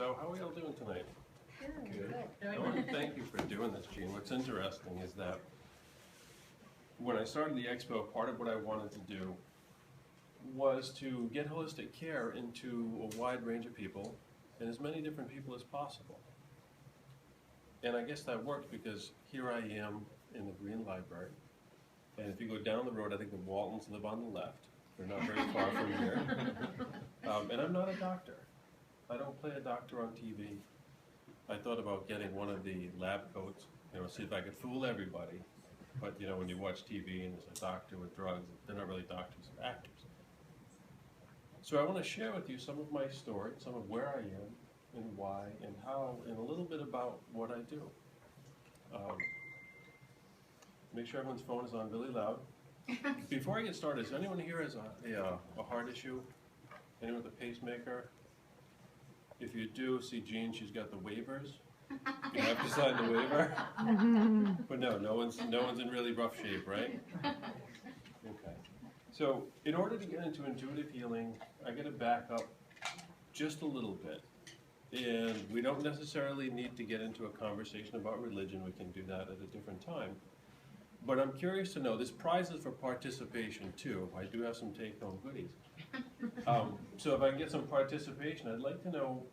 So how are we all doing tonight? Good. I want to thank you for doing this, Gene. What's interesting is that when I started the expo, part of what I wanted to do was to get holistic care into a wide range of people and as many different people as possible. And I guess that worked because here I am in the Greene Library. And if you go down the road, I think the Waltons live on the left. They're not very far from here. And I'm not a doctor. I don't play a doctor on TV. I thought about getting one of the lab coats, see if I could fool everybody. But, when you watch TV and there's a doctor with drugs, they're not really doctors, they're actors. So I want to share with you some of my story, some of where I am and why and how, and a little bit about what I do. Make sure everyone's phone is on really loud. Before I get started, is anyone here has a heart issue? Anyone with a pacemaker? If you do, see Jean, she's got the waivers. You have to sign the waiver. But no one's in really rough shape, right? Okay. So in order to get into intuitive healing, I got to back up just a little bit. And we don't necessarily need to get into a conversation about religion. We can do that at a different time. But I'm curious to know, this prize is for participation too. I do have some take-home goodies. So if I can get some participation, I'd like to know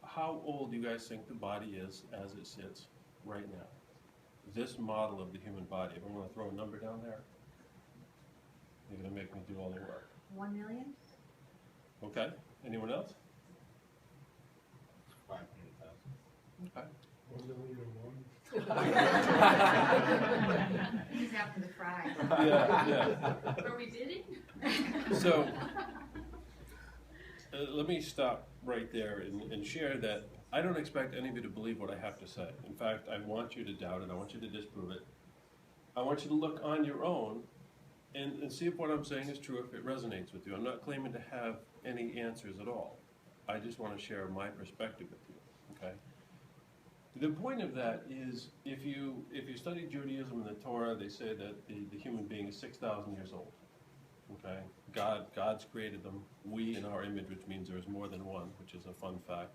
how old you guys think the body is as it sits right now. This model of the human body. If I'm going to throw a number down there, you're going to make me do all the work. 1 million? Okay. Anyone else? 500,000. Okay. 1 million and one. He's after the fries. Yeah. Are we bidding? So, let me stop right there and share that I don't expect any of you to believe what I have to say. In fact, I want you to doubt it. I want you to disprove it. I want you to look on your own and see if what I'm saying is true, if it resonates with you. I'm not claiming to have any answers at all. I just want to share my perspective with you, okay? The point of that is, if you study Judaism and the Torah, they say that the human being is 6,000 years old. Okay, God's created them. We in our image, which means there is more than one, which is a fun fact.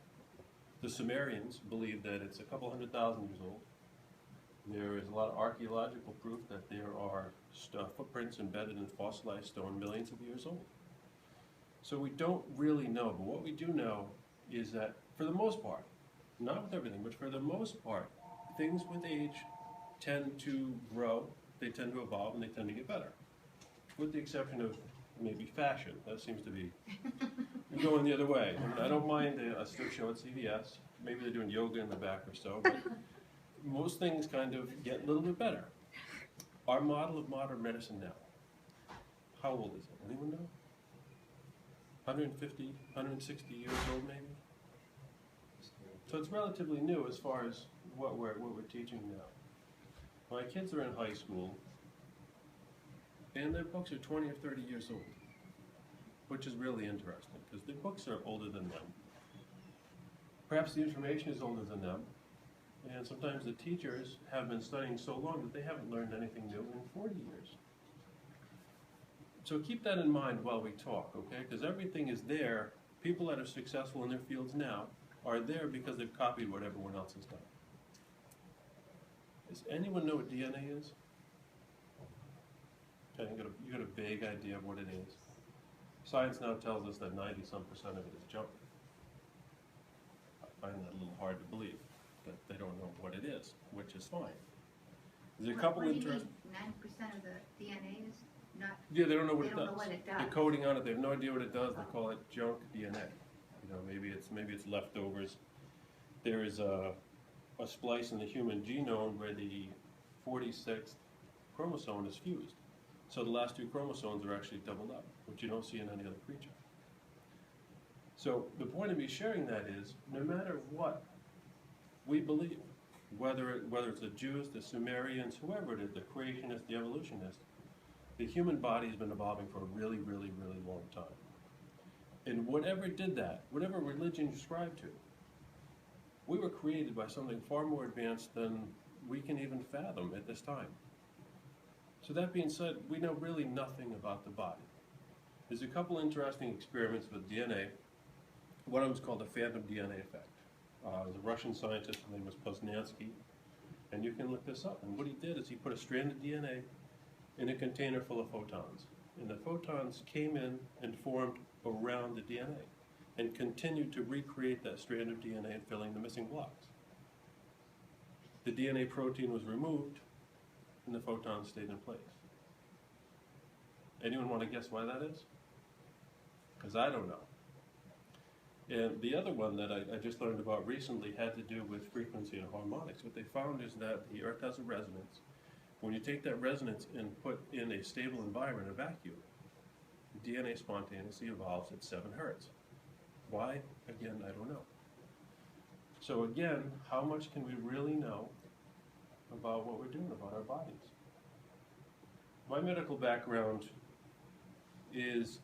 The Sumerians believe that it's a couple 100,000 years old. There is a lot of archaeological proof that there are footprints embedded in fossilized stone millions of years old. So we don't really know, but what we do know is that for the most part, not with everything, but for the most part, things with age tend to grow, they tend to evolve, and they tend to get better. With the exception of maybe fashion. That seems to be going the other way. I mean, I don't mind a strip show at CVS. Maybe they're doing yoga in the back or so, but most things kind of get a little bit better. Our model of modern medicine now, how old is it? Anyone know? 150, 160 years old maybe? So it's relatively new as far as what we're teaching now. My kids are in high school, and their books are 20 or 30 years old, which is really interesting, because the books are older than them. Perhaps the information is older than them, and sometimes the teachers have been studying so long that they haven't learned anything new in 40 years. So keep that in mind while we talk, okay? Because everything is there. People that are successful in their fields now are there because they've copied what everyone else has done. Does anyone know what DNA is? Okay, you got a vague idea of what it is. Science now tells us that 90-some% of it is junk. I find that a little hard to believe, that they don't know what it is, which is fine. There's a couple interesting. 90% of the DNA is not. Yeah, they don't know what it does. They don't know what it does. The coding on it, they have no idea what it does. They call it junk DNA. Maybe it's leftovers. There is a splice in the human genome where the 46th chromosome is fused. So the last two chromosomes are actually doubled up, which you don't see in any other creature. So the point of me sharing that is, no matter what we believe, whether it's the Jews, the Sumerians, whoever it is, the creationists, the evolutionists, the human body has been evolving for a really, really, really long time. And whatever did that, whatever religion you ascribe to, we were created by something far more advanced than we can even fathom at this time. So that being said, we know really nothing about the body. There's a couple interesting experiments with DNA. One of them is called the phantom DNA effect. It was a Russian scientist, his name was Poznansky, and you can look this up. And what he did is he put a strand of DNA in a container full of photons. And the photons came in and formed around the DNA and continued to recreate that strand of DNA, filling the missing blocks. The DNA protein was removed and the photons stayed in place. Anyone want to guess why that is? Because I don't know. And the other one that I just learned about recently had to do with frequency and harmonics. What they found is that the Earth has a resonance. When you take that resonance and put in a stable environment, a vacuum, DNA spontaneously evolves at 7 hertz. Why? Again, I don't know. So again, how much can we really know about what we're doing, about our bodies? My medical background is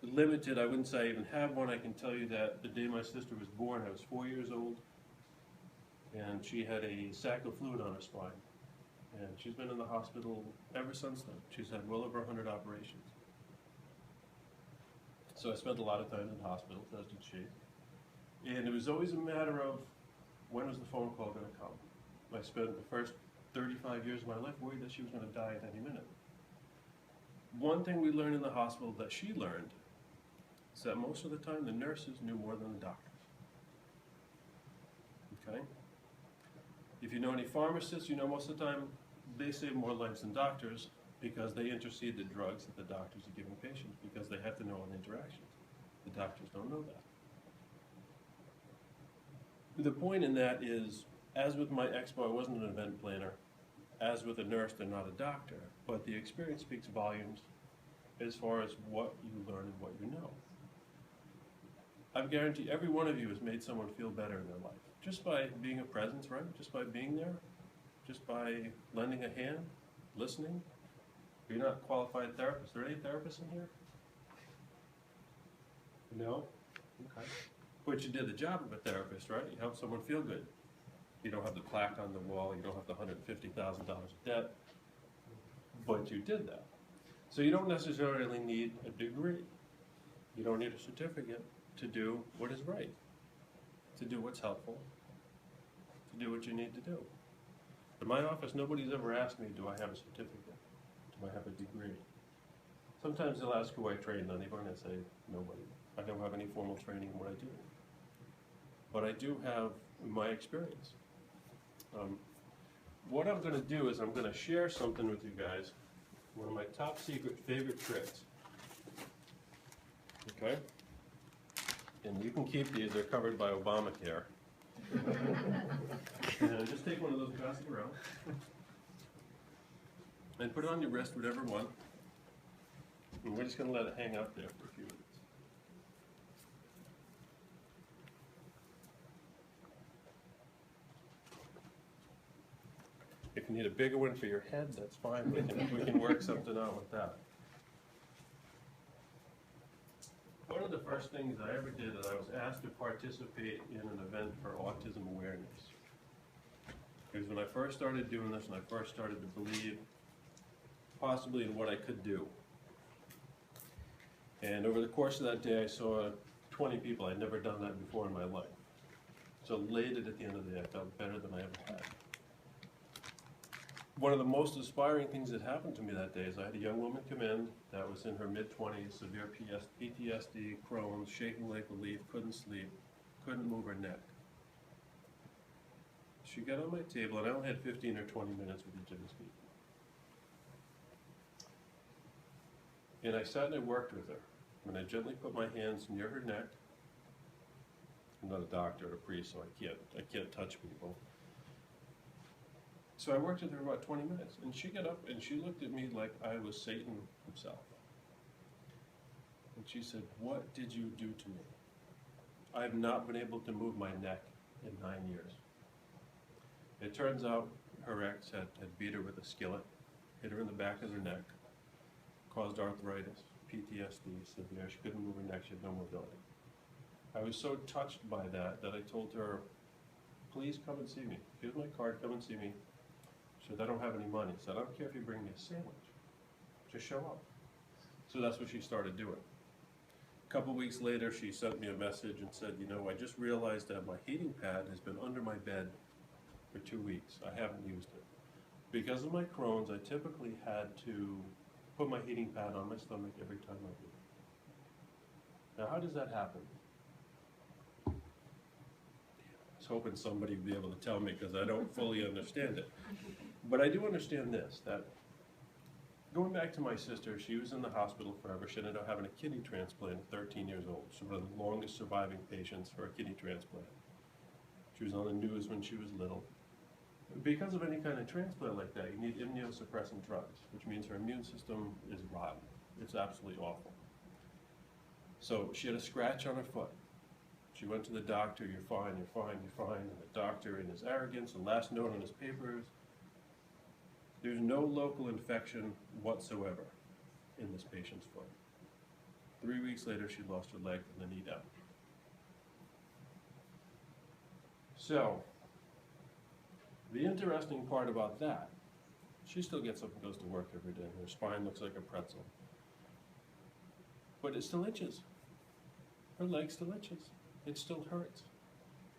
limited. I wouldn't say I even have one. I can tell you that the day my sister was born, I was 4 years old, and she had a sac of fluid on her spine. And she's been in the hospital ever since then. She's had well over 100 operations. So I spent a lot of time in the hospital, as did she. And it was always a matter of, when was the phone call going to come? I spent the first 35 years of my life worried that she was going to die at any minute. One thing we learned in the hospital that she learned is that most of the time the nurses knew more than the doctors. Okay? If you know any pharmacists, you know most of the time they save more lives than doctors because they intercede the drugs that the doctors are giving patients because they have to know all the interactions. The doctors don't know that. The point in that is, as with my expo, I wasn't an event planner. As with a nurse, they're not a doctor. But the experience speaks volumes as far as what you learn and what you know. I guarantee every one of you has made someone feel better in their life. Just by being a presence, right? Just by being there. Just by lending a hand, listening. You're not a qualified therapist. Are there any therapists in here? No? Okay. But you did the job of a therapist, right? You help someone feel good. You don't have the plaque on the wall. You don't have the $150,000 of debt. But you did that. So you don't necessarily need a degree. You don't need a certificate to do what is right, to do what's helpful, to do what you need to do. In my office, nobody's ever asked me, do I have a certificate? Do I have a degree? Sometimes they'll ask who I trained on, even I say, nobody. I don't have any formal training in what I do. But I do have my experience. What I'm going to do is I'm going to share something with you guys, one of my top secret favorite tricks. Okay? And you can keep these, they're covered by Obamacare. And just take one of those, pass it around. And put it on your wrist, whatever one. And we're just going to let it hang out there for a few minutes. If you need a bigger one for your head, that's fine. We can work something out with that. One of the first things I ever did is I was asked to participate in an event for autism awareness. Because when I first started doing this and I first started to believe possibly in what I could do. And over the course of that day I saw 20 people. I'd never done that before in my life. So elated at the end of the day, I felt better than I ever had. One of the most inspiring things that happened to me that day is I had a young woman come in that was in her mid-20s, severe PTSD, Crohn's, shaking like a leaf, couldn't sleep, couldn't move her neck. She got on my table, and I only had 15 or 20 minutes with each of these people. And I sat and I worked with her. And I gently put my hands near her neck. I'm not a doctor or a priest, so I can't touch people. So I worked with her about 20 minutes, and she got up and she looked at me like I was Satan himself. And she said, "What did you do to me? I have not been able to move my neck in 9 years." It turns out her ex had beat her with a skillet, hit her in the back of her neck, caused arthritis, PTSD, severe. She couldn't move her neck, she had no mobility. I was so touched by that I told her, "Please come and see me. Here's my card, come and see me." She said, "I don't have any money." I said, "I don't care if you bring me a sandwich. Just show up." So that's what she started doing. A couple weeks later, she sent me a message and said, you know, I just realized that my heating pad has been under my bed for 2 weeks. I haven't used it. Because of my Crohn's, I typically had to put my heating pad on my stomach every time I eat. Now, how does that happen? I was hoping somebody would be able to tell me because I don't fully understand it. But I do understand this, that going back to my sister, she was in the hospital forever. She ended up having a kidney transplant at 13 years old. She was one of the longest surviving patients for a kidney transplant. She was on the news when she was little. Because of any kind of transplant like that, you need immunosuppressant drugs, which means her immune system is rotten. It's absolutely awful. So she had a scratch on her foot. She went to the doctor, you're fine, you're fine, you're fine. And the doctor, in his arrogance, the last note on his papers, there's no local infection whatsoever in this patient's foot. 3 weeks later, she lost her leg from the knee down. So, the interesting part about that, she still gets up and goes to work every day. Her spine looks like a pretzel. But it still itches. Her leg still itches. It still hurts.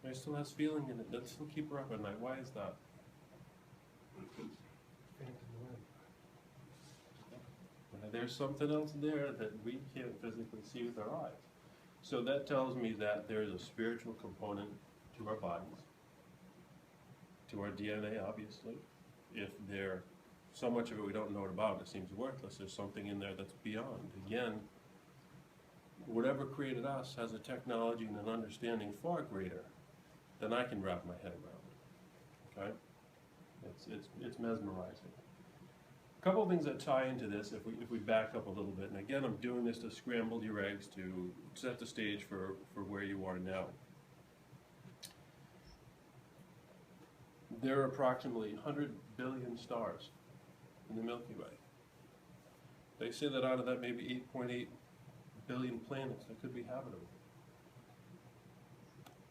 It still has feeling in it. That still keep her up at night. Why is that? There's something else there that we can't physically see with our eyes. So that tells me that there's a spiritual component to our bodies, to our DNA, obviously. If there, so much of it we don't know about, it seems worthless. There's something in there that's beyond. Again, whatever created us has a technology and an understanding far greater than I can wrap my head around. Okay? It's mesmerizing. A couple of things that tie into this, if we back up a little bit, and again, I'm doing this to scramble your eggs to set the stage for where you are now. There are approximately 100 billion stars in the Milky Way. They say that out of that, maybe 8.8 billion planets that could be habitable.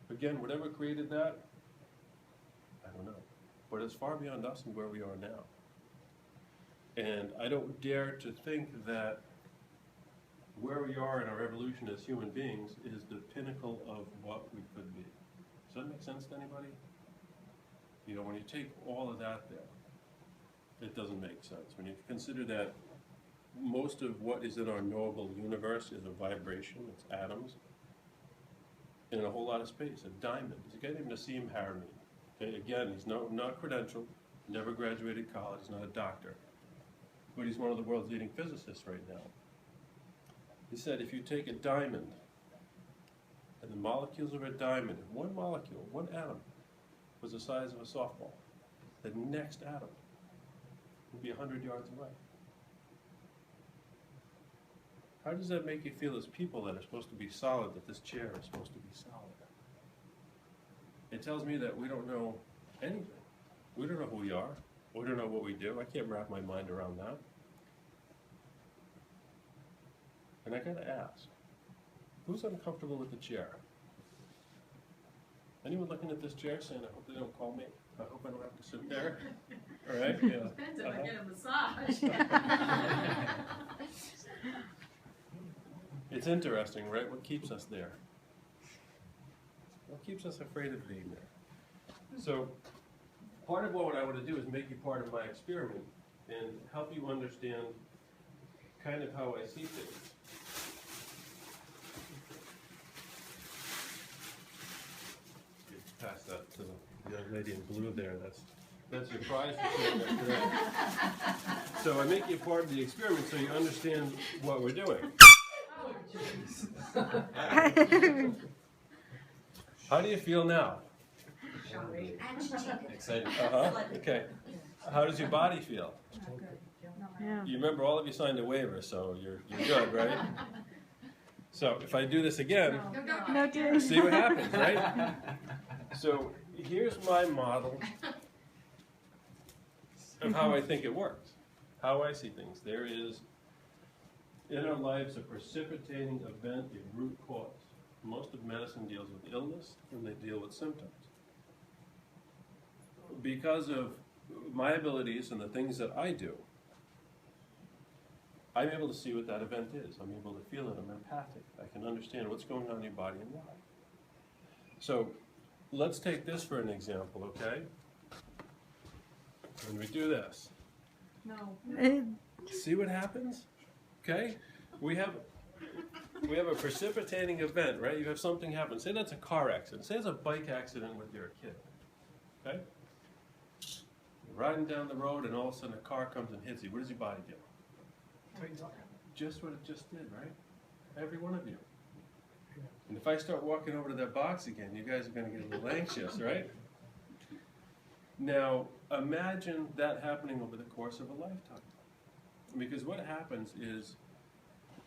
Again, whatever created that, I don't know. But it's far beyond us and where we are now. And I don't dare to think that where we are in our evolution as human beings is the pinnacle of what we could be. Does that make sense to anybody? You know, when you take all of that there, it doesn't make sense. When you consider that most of what is in our knowable universe is a vibration, it's atoms, in a whole lot of space. A diamond. There's a guy named Nassim Haramein. Okay, again, he's not credentialed, never graduated college, he's not a doctor, but he's one of the world's leading physicists right now. He said if you take a diamond and the molecules of a diamond, if one molecule, one atom, was the size of a softball, the next atom would be 100 yards away. How does that make you feel as people that are supposed to be solid, that this chair is supposed to be solid? It tells me that we don't know anything. We don't know who we are. We don't know what we do. I can't wrap my mind around that. And I gotta ask, who's uncomfortable with the chair? Anyone looking at this chair saying, I hope they don't call me? I hope I don't have to sit there? All right? Yeah. Depends if I get a massage. It's interesting, right? What keeps us there? What keeps us afraid of being there? So, part of what I want to do is make you part of my experiment and help you understand kind of how I see things. Pass that to the young lady in blue there. That's your prize for showing up today. So I make you part of the experiment so you understand what we're doing. How do you feel now? Excited. Okay. How does your body feel? Yeah. You remember all of you signed a waiver, so you're good, right? So if I do this again, No, dear. see what happens, right? So here's my model of how I think it works, how I see things. There is, in our lives, a precipitating event, a root cause. Most of medicine deals with illness, and they deal with symptoms. Because of my abilities and the things that I do, I'm able to see what that event is. I'm able to feel it. I'm empathic. I can understand what's going on in your body and why. So let's take this for an example, okay? When we do this, No. see what happens? Okay? We have a precipitating event, right? You have something happen. Say that's a car accident. Say it's a bike accident with your kid. Okay? You're riding down the road and all of a sudden a car comes and hits you. What does your body do? Just what it just did, right? Every one of you. And if I start walking over to that box again, you guys are going to get a little anxious, right? Now, imagine that happening over the course of a lifetime. Because what happens is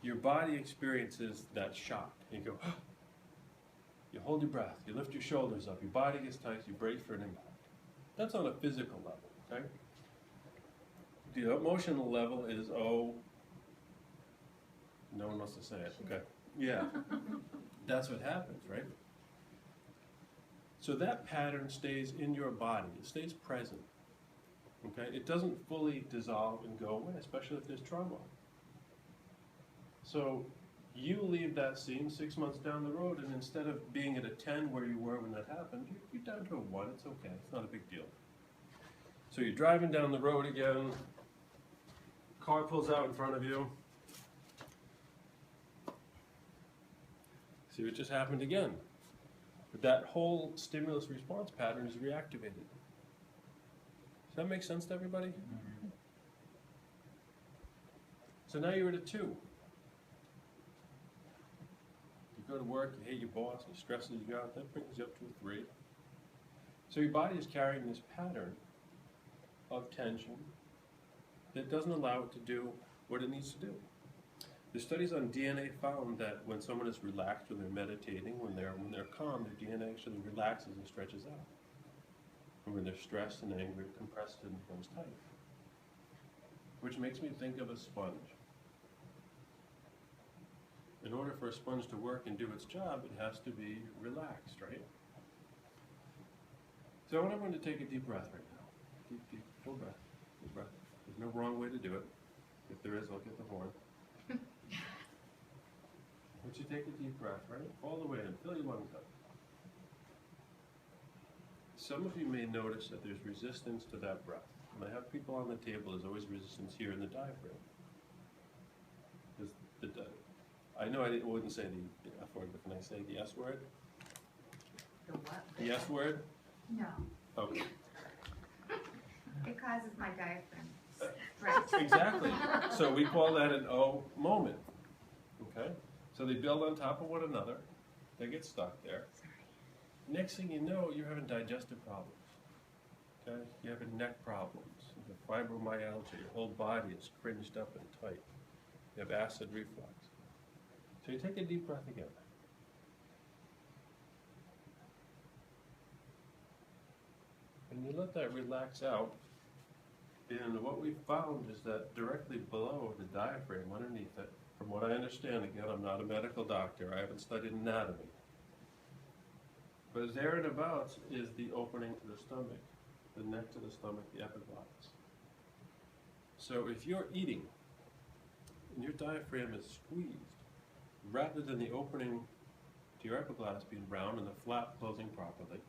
your body experiences that shock. You go, you hold your breath, you lift your shoulders up, your body gets tight, you brace for an impact. That's on a physical level, okay? The emotional level is, oh, no one wants to say it, okay? Yeah, that's what happens, right? So that pattern stays in your body, it stays present, okay? It doesn't fully dissolve and go away, especially if there's trauma. So you leave that scene 6 months down the road, and instead of being at a 10 where you were when that happened, you're down to a 1, it's okay, it's not a big deal. So you're driving down the road again, car pulls out in front of you. See what just happened again. But that whole stimulus response pattern is reactivated. Does that make sense to everybody? Mm-hmm. So now you're at a 2. You go to work, you hate your boss, he stresses you out, that brings you up to a 3. So your body is carrying this pattern of tension that doesn't allow it to do what it needs to do. The studies on DNA found that when someone is relaxed, when they're meditating, when they're calm, their DNA actually relaxes and stretches out. And when they're stressed and angry, compressed and becomes tight. Which makes me think of a sponge. In order for a sponge to work and do its job, it has to be relaxed, right? So I want everyone to take a deep breath right now. Deep, full breath, deep breath. There's no wrong way to do it. If there is, I'll get the horn. But you take a deep breath, right? All the way in, fill your lungs up. Some of you may notice that there's resistance to that breath. When I have people on the table, there's always resistance here in the diaphragm. I know I wouldn't say the F word, but can I say the S word? The what? The S word? No, Okay. it causes my diaphragm stress. Exactly. So we call that an O moment. Okay? So they build on top of one another. They get stuck there. Next thing you know, you're having digestive problems. Okay? You're having neck problems. You have fibromyalgia. Your whole body is cringed up and tight. You have acid reflux. So you take a deep breath again. And you let that relax out. And what we found is that directly below the diaphragm, underneath it, from what I understand, again, I'm not a medical doctor, I haven't studied anatomy, but there and abouts is the opening to the stomach, the neck to the stomach, the epiglottis. So if you're eating and your diaphragm is squeezed, rather than the opening to your epiglottis being round and the flap closing properly,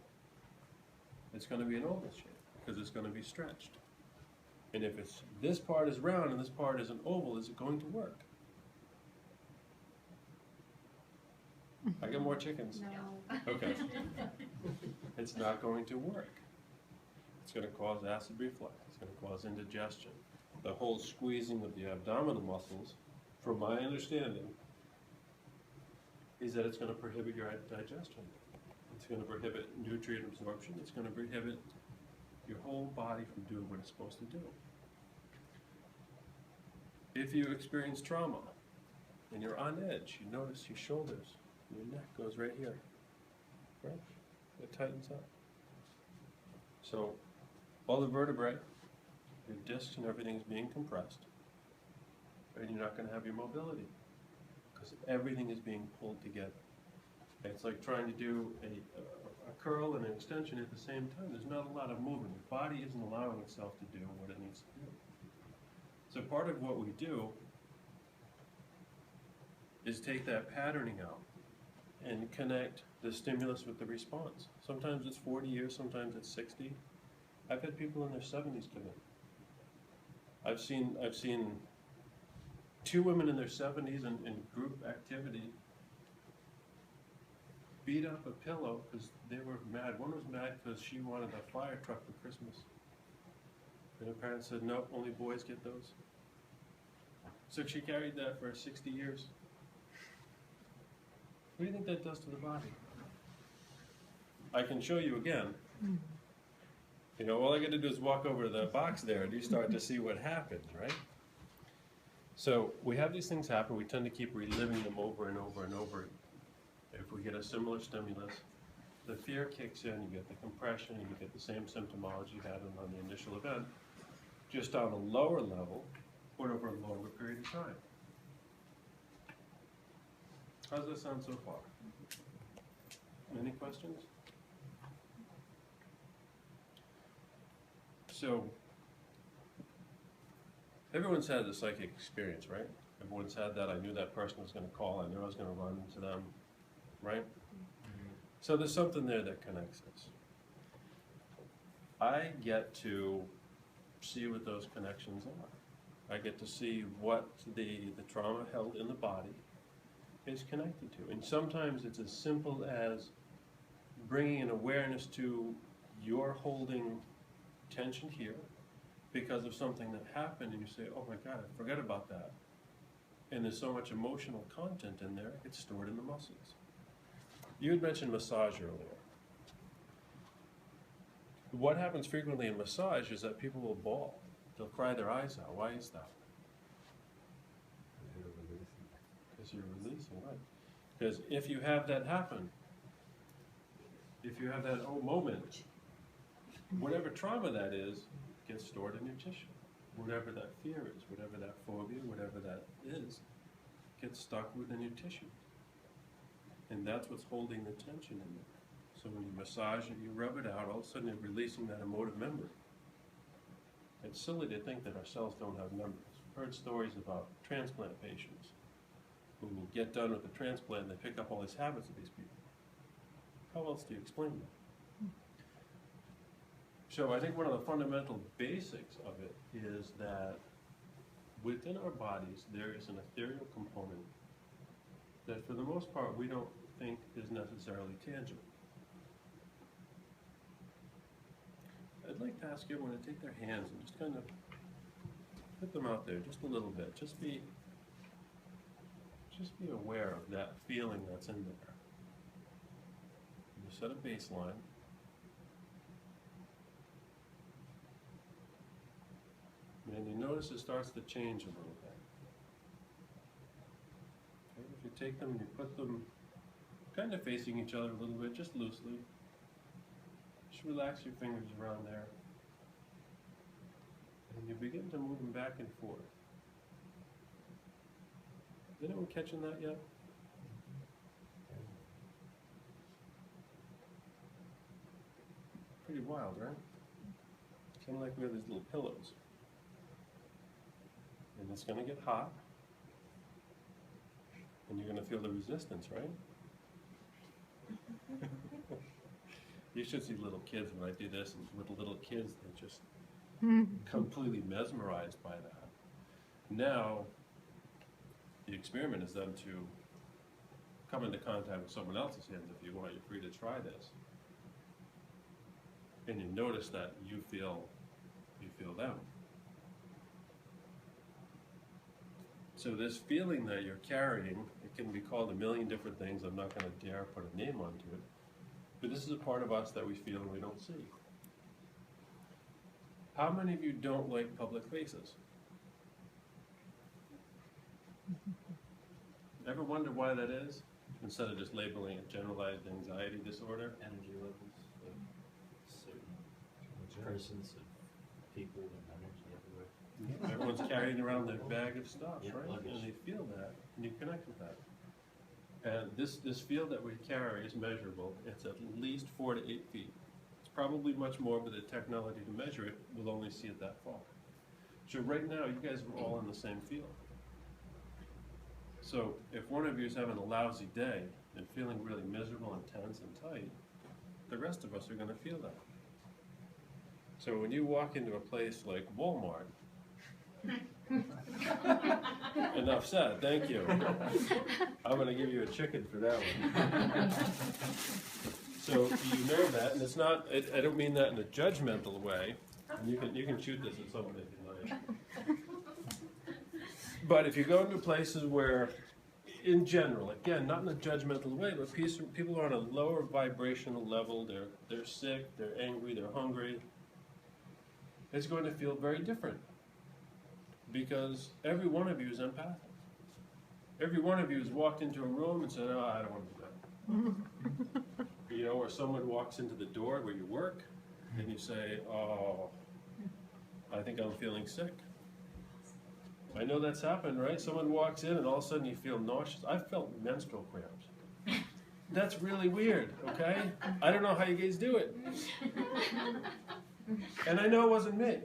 it's going to be an oval shape because it's going to be stretched. And if it's this part is round and this part is an oval, is it going to work? I got more chickens. No. Okay. It's not going to work. It's going to cause acid reflux. It's going to cause indigestion. The whole squeezing of the abdominal muscles, from my understanding, is that it's going to prohibit your digestion. It's going to prohibit nutrient absorption. It's going to prohibit your whole body from doing what it's supposed to do. If you experience trauma and you're on edge, you notice your shoulders, your neck goes right here, right? It tightens up. So all the vertebrae, your discs and everything is being compressed, and you're not going to have your mobility because everything is being pulled together. And it's like trying to do a curl and an extension at the same time. There's not a lot of movement. The body isn't allowing itself to do what it needs to do. So part of what we do is take that patterning out and connect the stimulus with the response. Sometimes it's 40 years, sometimes it's 60. I've had people in their 70s come in. I've seen 2 women in their 70s in group activity beat up a pillow because they were mad. One was mad because she wanted a fire truck for Christmas. And her parents said, no, only boys get those. So she carried that for 60 years. What do you think that does to the body? I can show you again. You know, all I got to do is walk over to the box there and you start to see what happens, right? So we have these things happen. We tend to keep reliving them over and over and over. If we get a similar stimulus, the fear kicks in, you get the compression, you get the same symptomology you had on the initial event, just on a lower level, but over a longer period of time. How's that sound so far? Any questions? So, everyone's had the psychic experience, right? Everyone's had that. I knew that person was going to call. I knew I was going to run into them, right? So there's something there that connects us. I get to see what those connections are. I get to see what the trauma held in the body is connected to. And sometimes it's as simple as bringing an awareness to you're holding tension here because of something that happened, and you say, oh my God, I forgot about that. And there's so much emotional content in there, it's stored in the muscles. You had mentioned massage earlier. What happens frequently in massage is that people will bawl. They'll cry their eyes out. Why is that? Because you're releasing, right? Because if you have that happen, if you have that moment, whatever trauma that is, gets stored in your tissue. Whatever that fear is, whatever that phobia, whatever that is, gets stuck within your tissue. And that's what's holding the tension in there. So when you massage it, you rub it out, all of a sudden you're releasing that emotive memory. It's silly to think that our cells don't have memories. I've heard stories about transplant patients who get done with the transplant and they pick up all these habits of these people. How else do you explain that? So I think one of the fundamental basics of it is that within our bodies there is an ethereal component that for the most part we don't think is necessarily tangible. I'd like to ask everyone to take their hands and just kind of put them out there just a little bit. Just be aware of that feeling that's in there. You set a baseline. And you notice it starts to change a little bit. Okay, if you take them and you put them kind of facing each other a little bit, just loosely. Just relax your fingers around there. And you begin to move them back and forth. Is anyone catching that yet? Pretty wild, right? Kind of like we have these little pillows. And it's going to get hot. And you're going to feel the resistance, right? You should see little kids when I do this, and with little kids, they're just completely mesmerized by that. Now, the experiment is then to come into contact with someone else's hands if you want. You're free to try this. And you notice that you feel them. So this feeling that you're carrying, it can be called a million different things. I'm not going to dare put a name onto it. But this is a part of us that we feel and we don't see. How many of you don't like public faces? Ever wonder why that is? Instead of just labeling it generalized anxiety disorder? Energy levels of certain persons, of people, and energy everywhere. Everyone's carrying around their bag of stuff, Yeah, right? luggage. And they feel that, and you connect with that. And this field that we carry is measurable. It's at least 4 to 8 feet. It's probably much more, but the technology to measure it will only see it that far. So right now, you guys are all in the same field. So if one of you is having a lousy day and feeling really miserable and tense and tight, the rest of us are going to feel that. So when you walk into a place like Walmart, enough said, thank you. I'm going to give you a chicken for that one. So you know that, and it's not, I don't mean that in a judgmental way, and you can shoot this at someone if you like. But if you go into places where, in general, again, not in a judgmental way, but people are on a lower vibrational level, they're sick, they're angry, they're hungry, it's going to feel very different. Because every one of you is empathic. Every one of you has walked into a room and said, oh, I don't want to do that. You know, or someone walks into the door where you work, and you say, oh, I think I'm feeling sick. I know that's happened, right? Someone walks in and all of a sudden you feel nauseous. I've felt menstrual cramps. That's really weird, okay? I don't know how you guys do it. And I know it wasn't me.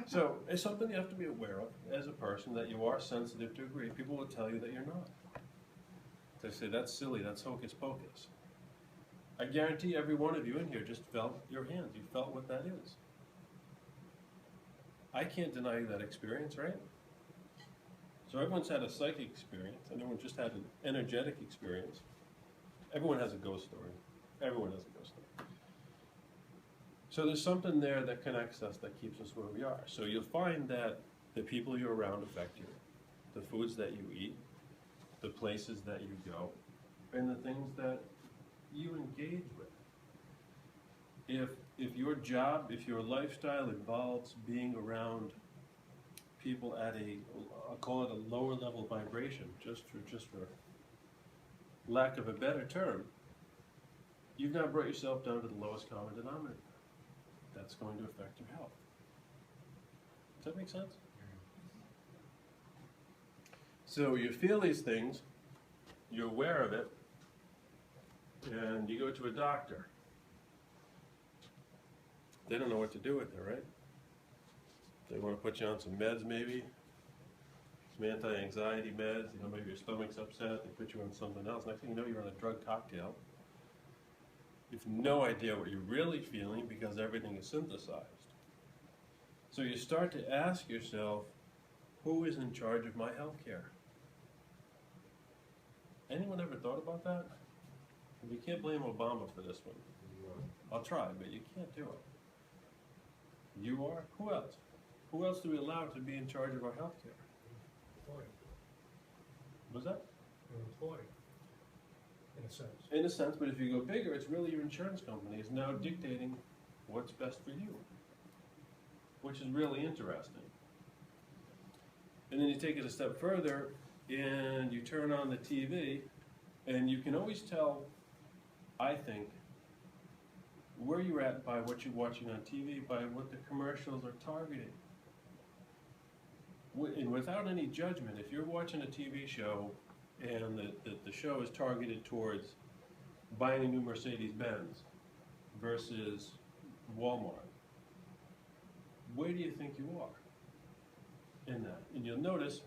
So it's something you have to be aware of as a person, that you are sensitive to grief. People will tell you that you're not. They say, that's silly, that's hocus pocus. I guarantee every one of you in here just felt your hands. You felt what that is. I can't deny you that experience, right? So everyone's had a psychic experience, and everyone just had an energetic experience. Everyone has a ghost story. Everyone has a ghost story. So there's something there that connects us, that keeps us where we are. So you'll find that the people you're around affect you, the foods that you eat, the places that you go, and the things that you engage with. If your job, if your lifestyle involves being around people at I'll call it a lower level vibration, just for lack of a better term, you've now brought yourself down to the lowest common denominator. That's going to affect your health. Does that make sense? So you feel these things, you're aware of it, and you go to a doctor. They don't know what to do with it, right? They want to put you on some meds maybe, some anti-anxiety meds, you know, maybe your stomach's upset, they put you on something else. Next thing you know, you're on a drug cocktail. You have no idea what you're really feeling because everything is synthesized. So you start to ask yourself, who is in charge of my health care? Anyone ever thought about that? You can't blame Obama for this one. I'll try, but you can't do it. You are? Who else? Who else do we allow to be in charge of our health care? What's that? An employee, in a sense. In a sense, but if you go bigger, it's really your insurance company is now dictating what's best for you, which is really interesting. And then you take it a step further, and you turn on the TV, and you can always tell, I think, where you're at by what you're watching on TV, by what the commercials are targeting. And without any judgment, if you're watching a TV show and the show is targeted towards buying a new Mercedes-Benz versus Walmart, where do you think you are in that? And you'll notice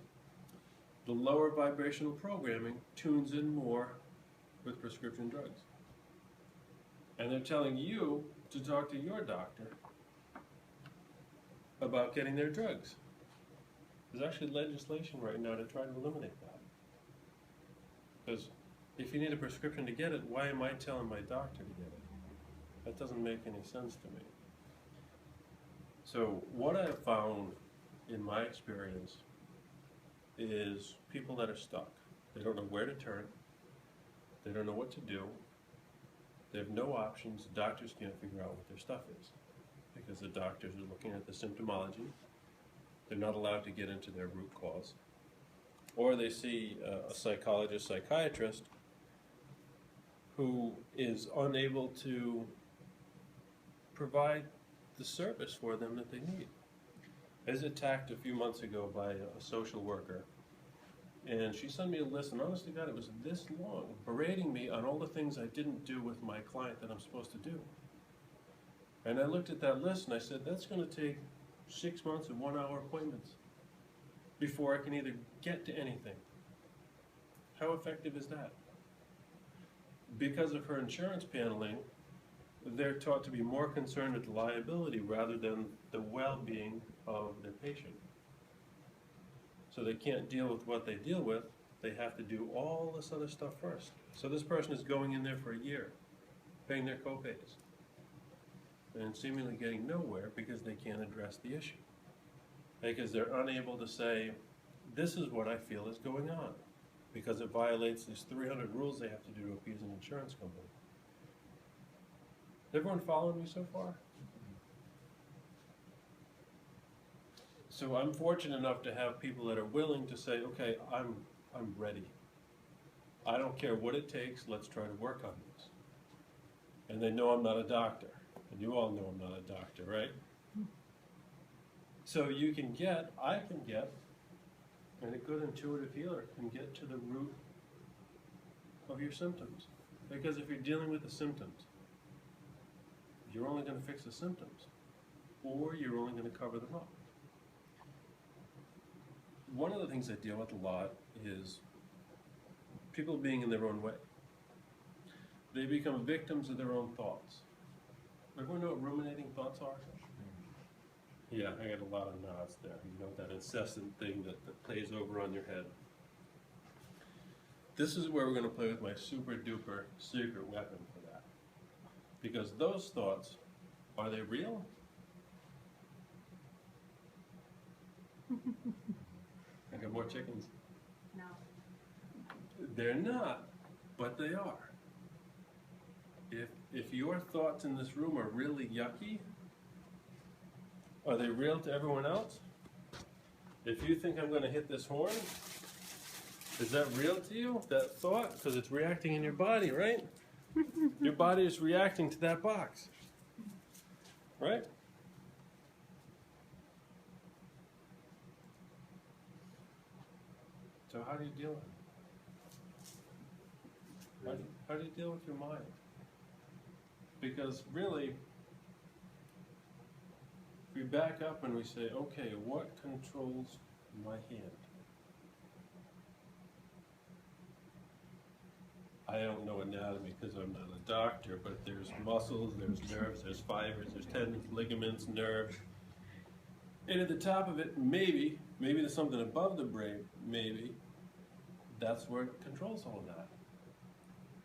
the lower vibrational programming tunes in more with prescription drugs. And they're telling you to talk to your doctor about getting their drugs. There's actually legislation right now to try to eliminate that. Because if you need a prescription to get it, why am I telling my doctor to get it? That doesn't make any sense to me. So what I have found in my experience is people that are stuck. They don't know where to turn. They don't know what to do. They have no options. The doctors can't figure out what their stuff is because the doctors are looking at the symptomology. They're not allowed to get into their root cause. Or they see a psychologist, psychiatrist who is unable to provide the service for them that they need. I was attacked a few months ago by a social worker, and she sent me a list, and honest to God, it was this long, berating me on all the things I didn't do with my client that I'm supposed to do. And I looked at that list and I said, that's going to take 6 months of 1-hour appointments. before I can either get to anything. How effective is that? Because of her insurance paneling, they're taught to be more concerned with liability rather than the well-being of their patient. So they can't deal with what they deal with, they have to do all this other stuff first. So this person is going in there for a year, paying their co-pays, and seemingly getting nowhere because they can't address the issue. Because they're unable to say, this is what I feel is going on, because it violates these 300 rules they have to do to appease an insurance company. Everyone following me so far? So I'm fortunate enough to have people that are willing to say, okay, I'm ready. I don't care what it takes, let's try to work on this. And they know I'm not a doctor. And you all know I'm not a doctor, right? So you can get, I can get, and a good intuitive healer can get to the root of your symptoms. Because if you're dealing with the symptoms, you're only going to fix the symptoms, or you're only going to cover them up. One of the things I deal with a lot is people being in their own way. They become victims of their own thoughts. Everyone know what ruminating thoughts are? Yeah, I got a lot of nods there. You know, that incessant thing that plays over on your head. This is where we're going to play with my super duper secret weapon for that. Because those thoughts, are they real? I got more chickens. No. They're not, but they are. If your thoughts in this room are really yucky, are they real to everyone else? If you think I'm going to hit this horn, is that real to you, that thought? Because it's reacting in your body, right? Your body is reacting to that box, right? So how do you deal with it? How do you deal with your mind? Because really, if we back up and we say, okay, what controls my hand? I don't know anatomy because I'm not a doctor, but there's muscles, there's nerves, there's fibers, there's tendons, ligaments, nerves. And at the top of it, maybe there's something above the brain, maybe. That's where it controls all of that.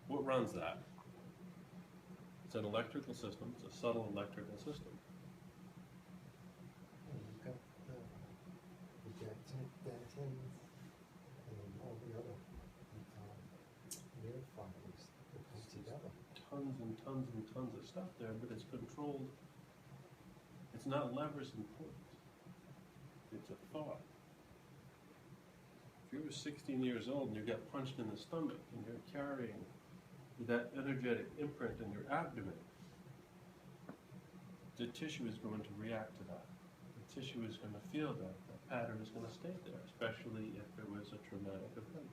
What runs that? It's an electrical system. It's a subtle electrical system. You've got the dentins and all the other nerve fibers that come together. Tons and tons and tons of stuff there, but it's controlled. It's not levers and pulleys. It's a thought. If you were 16 years old and you got punched in the stomach and you're carrying that energetic imprint in your abdomen, the tissue is going to react to that. The tissue is going to feel that. That pattern is going to stay there, especially if it was a traumatic event.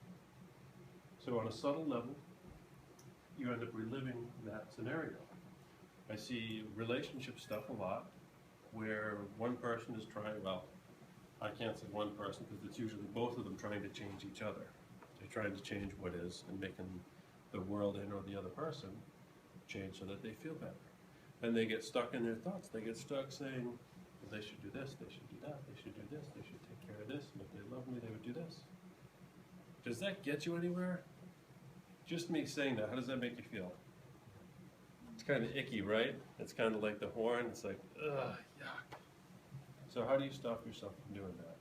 So on a subtle level, you end up reliving that scenario. I see relationship stuff a lot where one person is trying, well, I can't say one person because it's usually both of them trying to change each other. They're trying to change what is and making the world and or the other person change so that they feel better. And they get stuck in their thoughts. They get stuck saying, well, they should do this, they should do that, they should do this, they should take care of this, and if they love me, they would do this. Does that get you anywhere? Just me saying that, how does that make you feel? It's kind of icky, right? It's kind of like the horn. It's like, ugh, yuck. So how do you stop yourself from doing that?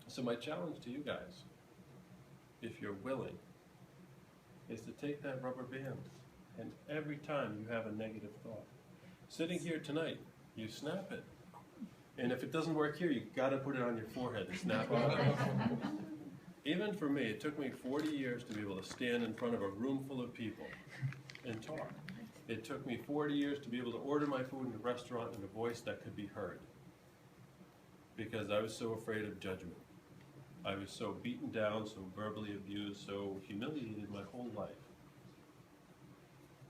So my challenge to you guys, if you're willing, is to take that rubber band and every time you have a negative thought, sitting here tonight, you snap it. And if it doesn't work here, you gotta put it on your forehead and snap on it. Even for me, it took me 40 years to be able to stand in front of a room full of people and talk. It took me 40 years to be able to order my food in a restaurant in a voice that could be heard. Because I was so afraid of judgment. I was so beaten down, so verbally abused, so humiliated my whole life.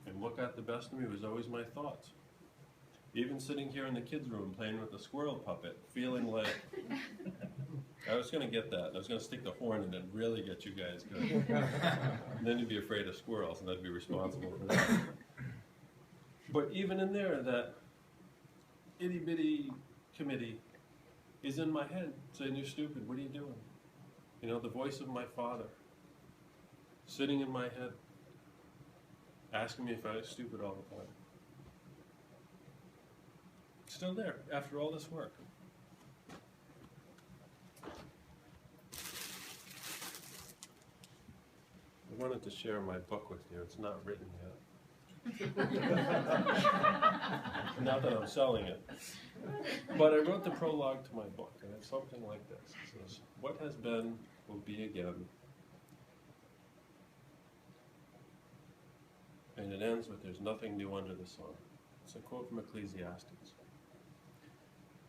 And what got the best of me was always my thoughts. Even sitting here in the kids' room playing with the squirrel puppet, feeling like I was gonna get that. I was gonna stick the horn in it and really get you guys good. And then you'd be afraid of squirrels, and I'd be responsible for that. But even in there, that itty bitty committee is in my head saying, "You're stupid. What are you doing?" You know, the voice of my father sitting in my head, asking me if I was stupid all the time. Still there after all this work. I wanted to share my book with you. It's not written yet. Not that I'm selling it. But I wrote the prologue to my book, and it's something like this. It says, "What has been will be again." And it ends with, "There's nothing new under the sun." It's a quote from Ecclesiastes.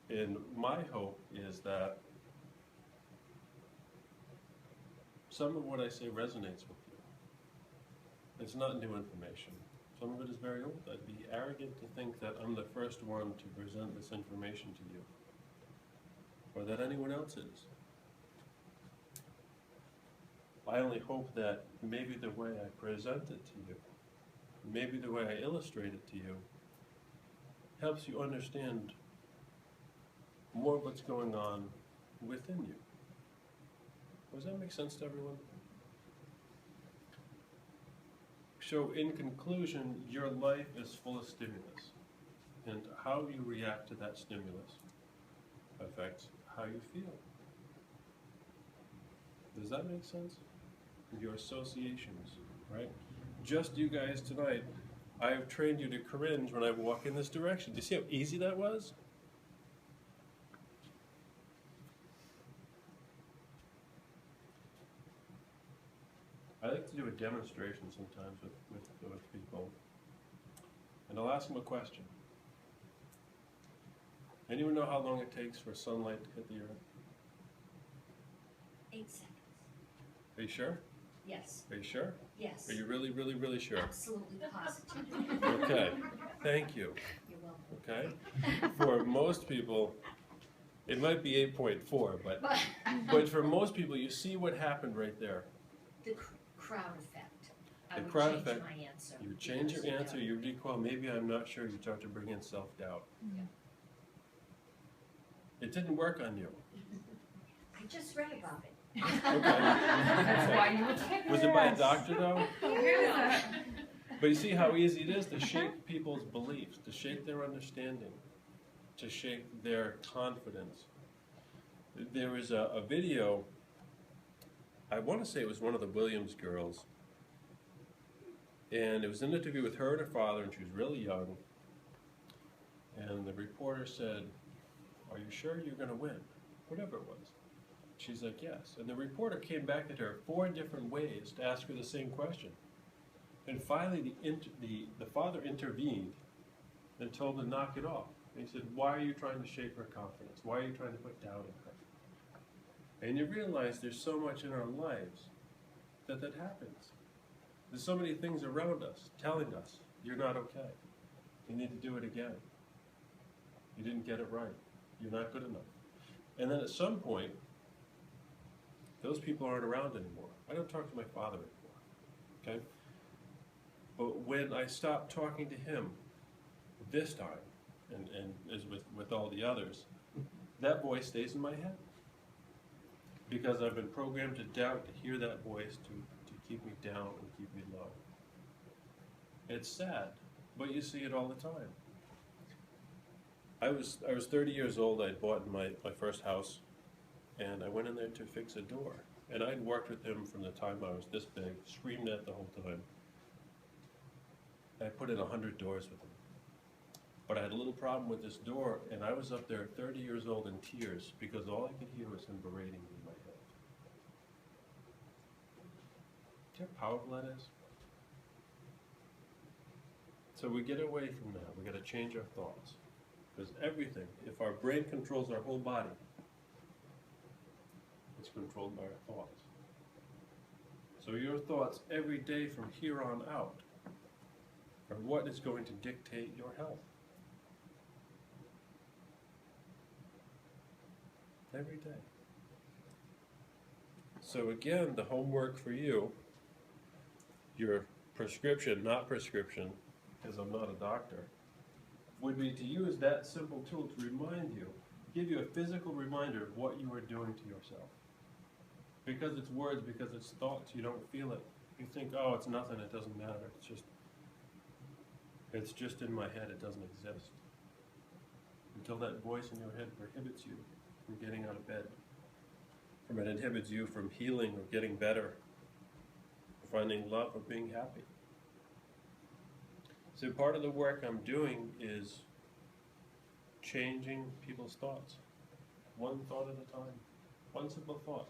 And my hope is that some of what I say resonates with you. It's not new information. Some of it is very old. I'd be arrogant to think that I'm the first one to present this information to you, or that anyone else is. I only hope that maybe the way I present it to you, maybe the way I illustrate it to you, helps you understand more of what's going on within you. Does that make sense to everyone? So in conclusion, your life is full of stimulus, and how you react to that stimulus affects how you feel. Does that make sense? Your associations, right? Just you guys tonight, I have trained you to cringe when I walk in this direction. Do you see how easy that was? I like to do a demonstration sometimes with people, and I'll ask them a question. Anyone know how long it takes for sunlight to hit the earth? 8 seconds. Are you sure? Yes. Are you sure? Yes. Are you really, really, really sure? Absolutely positive. Okay, thank you. You're welcome. Okay? For most people, it might be 8.4, but for most people, you see what happened right there. The crowd effect. I The would crowd change effect. my answer. You would change your because answer, you recoil, maybe I'm not sure, you start to bring in self-doubt. Yeah. It didn't work on you. I just read about it. Okay. That's why you would pick Was it by a doctor though? Yeah. But you see how easy it is to shake people's beliefs, to shake their understanding, to shake their confidence. There was a video, I want to say it was one of the Williams girls, and it was an interview with her and her father, and she was really young, and the reporter said, "Are you sure you're going to win?" Whatever it was. She's like, "Yes." And the reporter came back at her 4 different ways to ask her the same question. And finally, the father intervened and told her to knock it off. And he said, "Why are you trying to shake her confidence? Why are you trying to put doubt in her?" And you realize there's so much in our lives that happens. There's so many things around us telling us, "You're not okay. You need to do it again. You didn't get it right. You're not good enough." And then at some point, those people aren't around anymore. I don't talk to my father anymore, okay? But when I stop talking to him this time, and as with all the others, that voice stays in my head. Because I've been programmed to doubt, to hear that voice, to keep me down and keep me low. It's sad, but you see it all the time. I was 30 years old. I'd bought my first house, and I went in there to fix a door. And I'd worked with him from the time I was this big, screamed at the whole time. I put in 100 doors with him. But I had a little problem with this door, and I was up there 30 years old in tears because all I could hear was him berating me in my head. Do you know how powerful that is? So we get away from that. We got to change our thoughts. Because everything, if our brain controls our whole body, it's controlled by our thoughts. So your thoughts every day from here on out are what is going to dictate your health. Every day. So again, the homework for you, your prescription, not prescription, because I'm not a doctor, would be to use that simple tool to remind you, give you a physical reminder of what you are doing to yourself. Because it's words, because it's thoughts, you don't feel it. You think, oh, it's nothing, it doesn't matter, it's just in my head, it doesn't exist. Until that voice in your head prohibits you from getting out of bed. From it inhibits you from healing or getting better, or finding love or being happy. So part of the work I'm doing is changing people's thoughts. One thought at a time. One simple thought.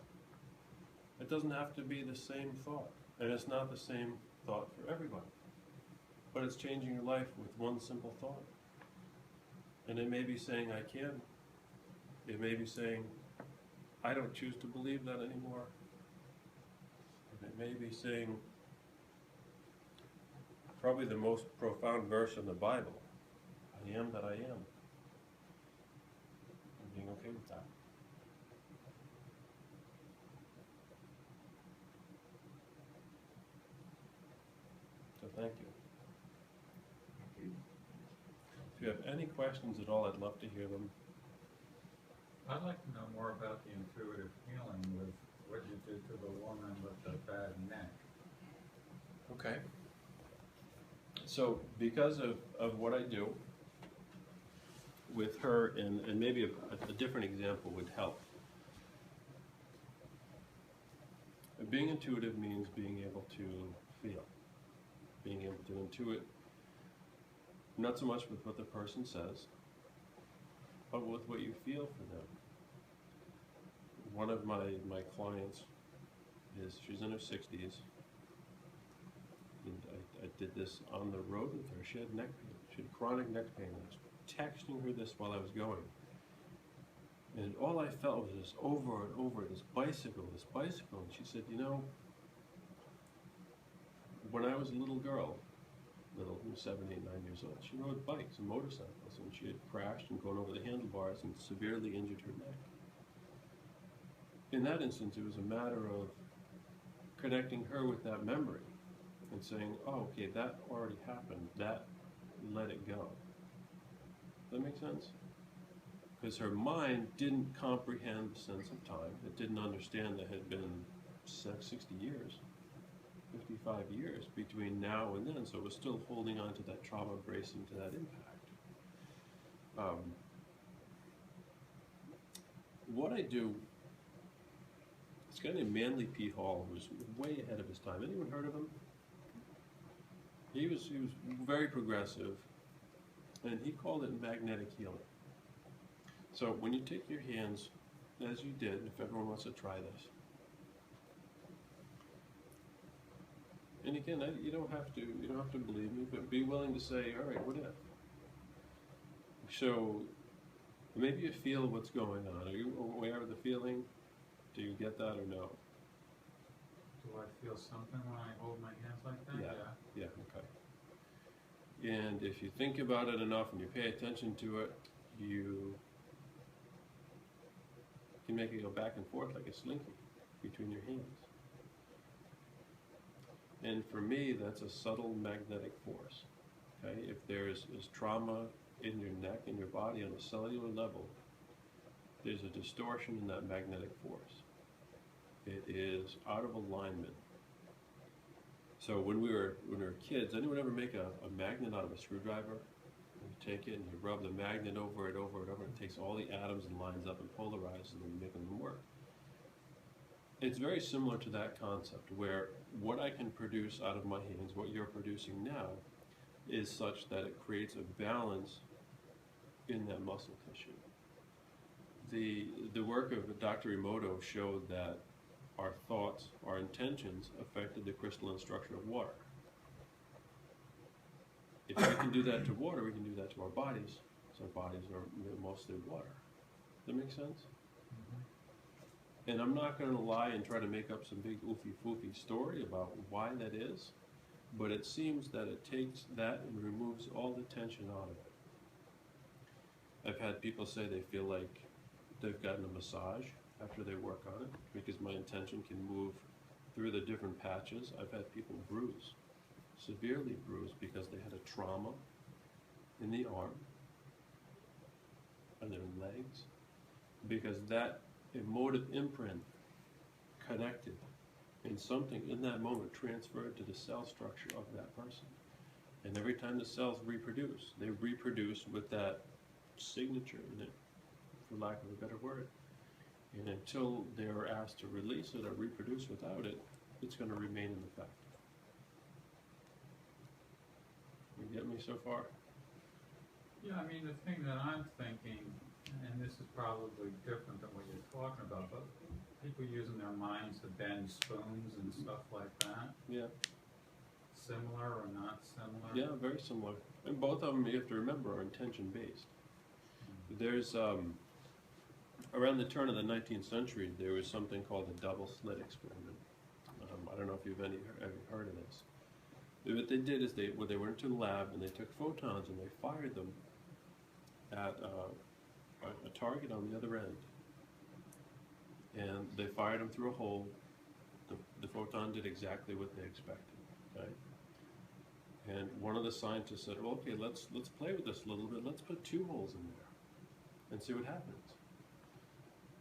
It doesn't have to be the same thought. And it's not the same thought for everybody. But it's changing your life with one simple thought. And it may be saying, I can. It may be saying, I don't choose to believe that anymore. And it may be saying, probably the most profound verse in the Bible, I am that I am. And being okay with that. So thank you. If you have any questions at all, I'd love to hear them. I'd like to know more about the intuitive healing with what you did to the woman with the bad neck. Okay. So because of what I do with her, and maybe a different example would help. Being intuitive means being able to feel, being able to intuit, not so much with what the person says, but with what you feel for them. One of my clients she's in her 60s, and I did this on the road with her. She had neck pain. She had chronic neck pain. I was texting her this while I was going. And all I felt was this over and over, this bicycle. And she said, you know, when I was a little girl, 7, 8, 9 years old, she rode bikes and motorcycles, and she had crashed and gone over the handlebars and severely injured her neck. In that instance, it was a matter of connecting her with that memory and saying, oh, okay, that already happened, that, let it go. Does that make sense? Because her mind didn't comprehend the sense of time. It didn't understand that it had been 60 years, 55 years between now and then, so it was still holding on to that trauma, bracing to that impact. What I do, this guy named Manly P. Hall, who was way ahead of his time. Anyone heard of him? He was very progressive, and he called it magnetic healing. So when you take your hands, as you did, if everyone wants to try this, and again, you don't have to believe me, but be willing to say, all right, what if? So maybe you feel what's going on. Are you aware of the feeling? Do you get that or no? Do I feel something when I hold my hands like that? Yeah, okay. And if you think about it enough and you pay attention to it, you can make it go back and forth like a slinky between your hands. And for me, that's a subtle magnetic force. Okay? If there's trauma in your neck, in your body on a cellular level, there's a distortion in that magnetic force. It is out of alignment. So when we were kids, anyone ever make a magnet out of a screwdriver? You take it and you rub the magnet over it, and it takes all the atoms and lines up and polarizes them and making them work. It's very similar to that concept, where what I can produce out of my hands, what you're producing now, is such that it creates a balance in that muscle tissue. The work of Dr. Emoto showed that our thoughts, our intentions, affected the crystalline structure of water. If we can do that to water, we can do that to our bodies. So our bodies are mostly water. Does that make sense? Mm-hmm. And I'm not going to lie and try to make up some big oofy-foofy story about why that is, but it seems that it takes that and removes all the tension out of it. I've had people say they feel like They've gotten a massage after they work on it, because my intention can move through the different patches. I've had people bruise, severely bruised, because they had a trauma in the arm and their legs, because that emotive imprint connected, and something in that moment transferred to the cell structure of that person. And every time the cells reproduce, they reproduce with that signature in it, for lack of a better word. And until they're asked to release it or reproduce without it, it's going to remain in effect. You get me so far? Yeah, I mean, the thing that I'm thinking, and this is probably different than what you're talking about, but people using their minds to bend spoons and stuff like that, Yeah. similar or not similar? Yeah, very similar. And both of them, you have to remember, are intention-based. There's, around the turn of the 19th century, there was something called the double slit experiment. I don't know if you've ever heard of this. What they did is they went into the lab and they took photons and they fired them at a target on the other end. And they fired them through a hole. The photon did exactly what they expected. Okay? And one of the scientists said, well, okay, let's play with this a little bit. Let's put 2 holes in there and see what happens.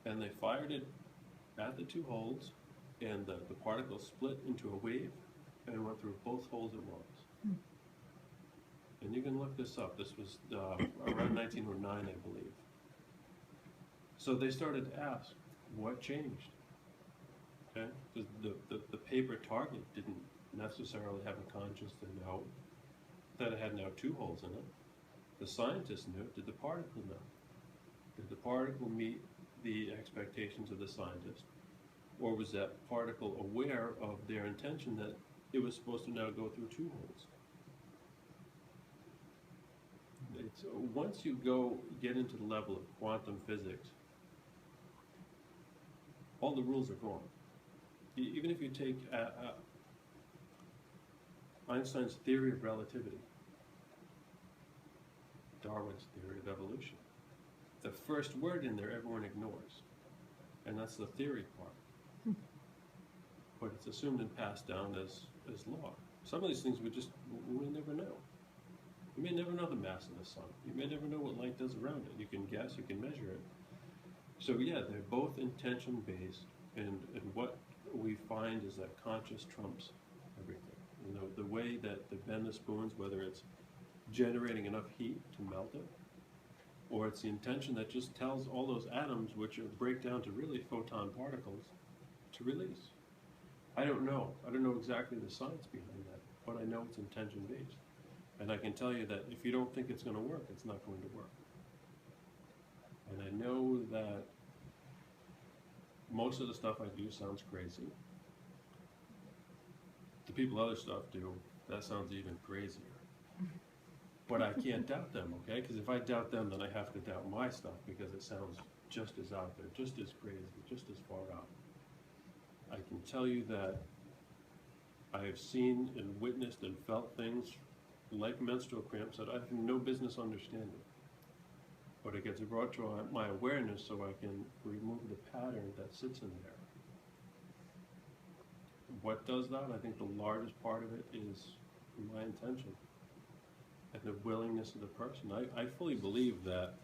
And they fired it at the 2 holes, and the particle split into a wave and went through both holes at once. And you can look this up. This was around 1909, I believe. So they started to ask, what changed? Okay? The paper target didn't necessarily have a conscience to know that it had now 2 holes in it. The scientists knew. Did the particle know? Did the particle meet the expectations of the scientist? Or was that particle aware of their intention that it was supposed to now go through 2 holes? Once you get into the level of quantum physics, all the rules are gone. Even if you take Einstein's theory of relativity, Darwin's theory of evolution, the first word in there everyone ignores, and that's the theory part. But it's assumed and passed down as law. Some of these things we may never know. You may never know the mass of the sun. You may never know what light does around it. You can guess, you can measure it. So yeah, they're both intention-based, and what we find is that conscious trumps everything. You know, the way that they bend the spoons, whether it's generating enough heat to melt it, or it's the intention that just tells all those atoms, which break down to really photon particles, to release. I don't know. I don't know exactly the science behind that, but I know it's intention-based. And I can tell you that if you don't think it's going to work, it's not going to work. And I know that most of the stuff I do sounds crazy. The people other stuff do, that sounds even crazier. But I can't doubt them, okay? Because if I doubt them, then I have to doubt my stuff, because it sounds just as out there, just as crazy, just as far out. I can tell you that I have seen and witnessed and felt things like menstrual cramps that I have no business understanding. But it gets brought to my awareness so I can remove the pattern that sits in there. What does that? I think the largest part of it is my intention and the willingness of the person. I fully believe that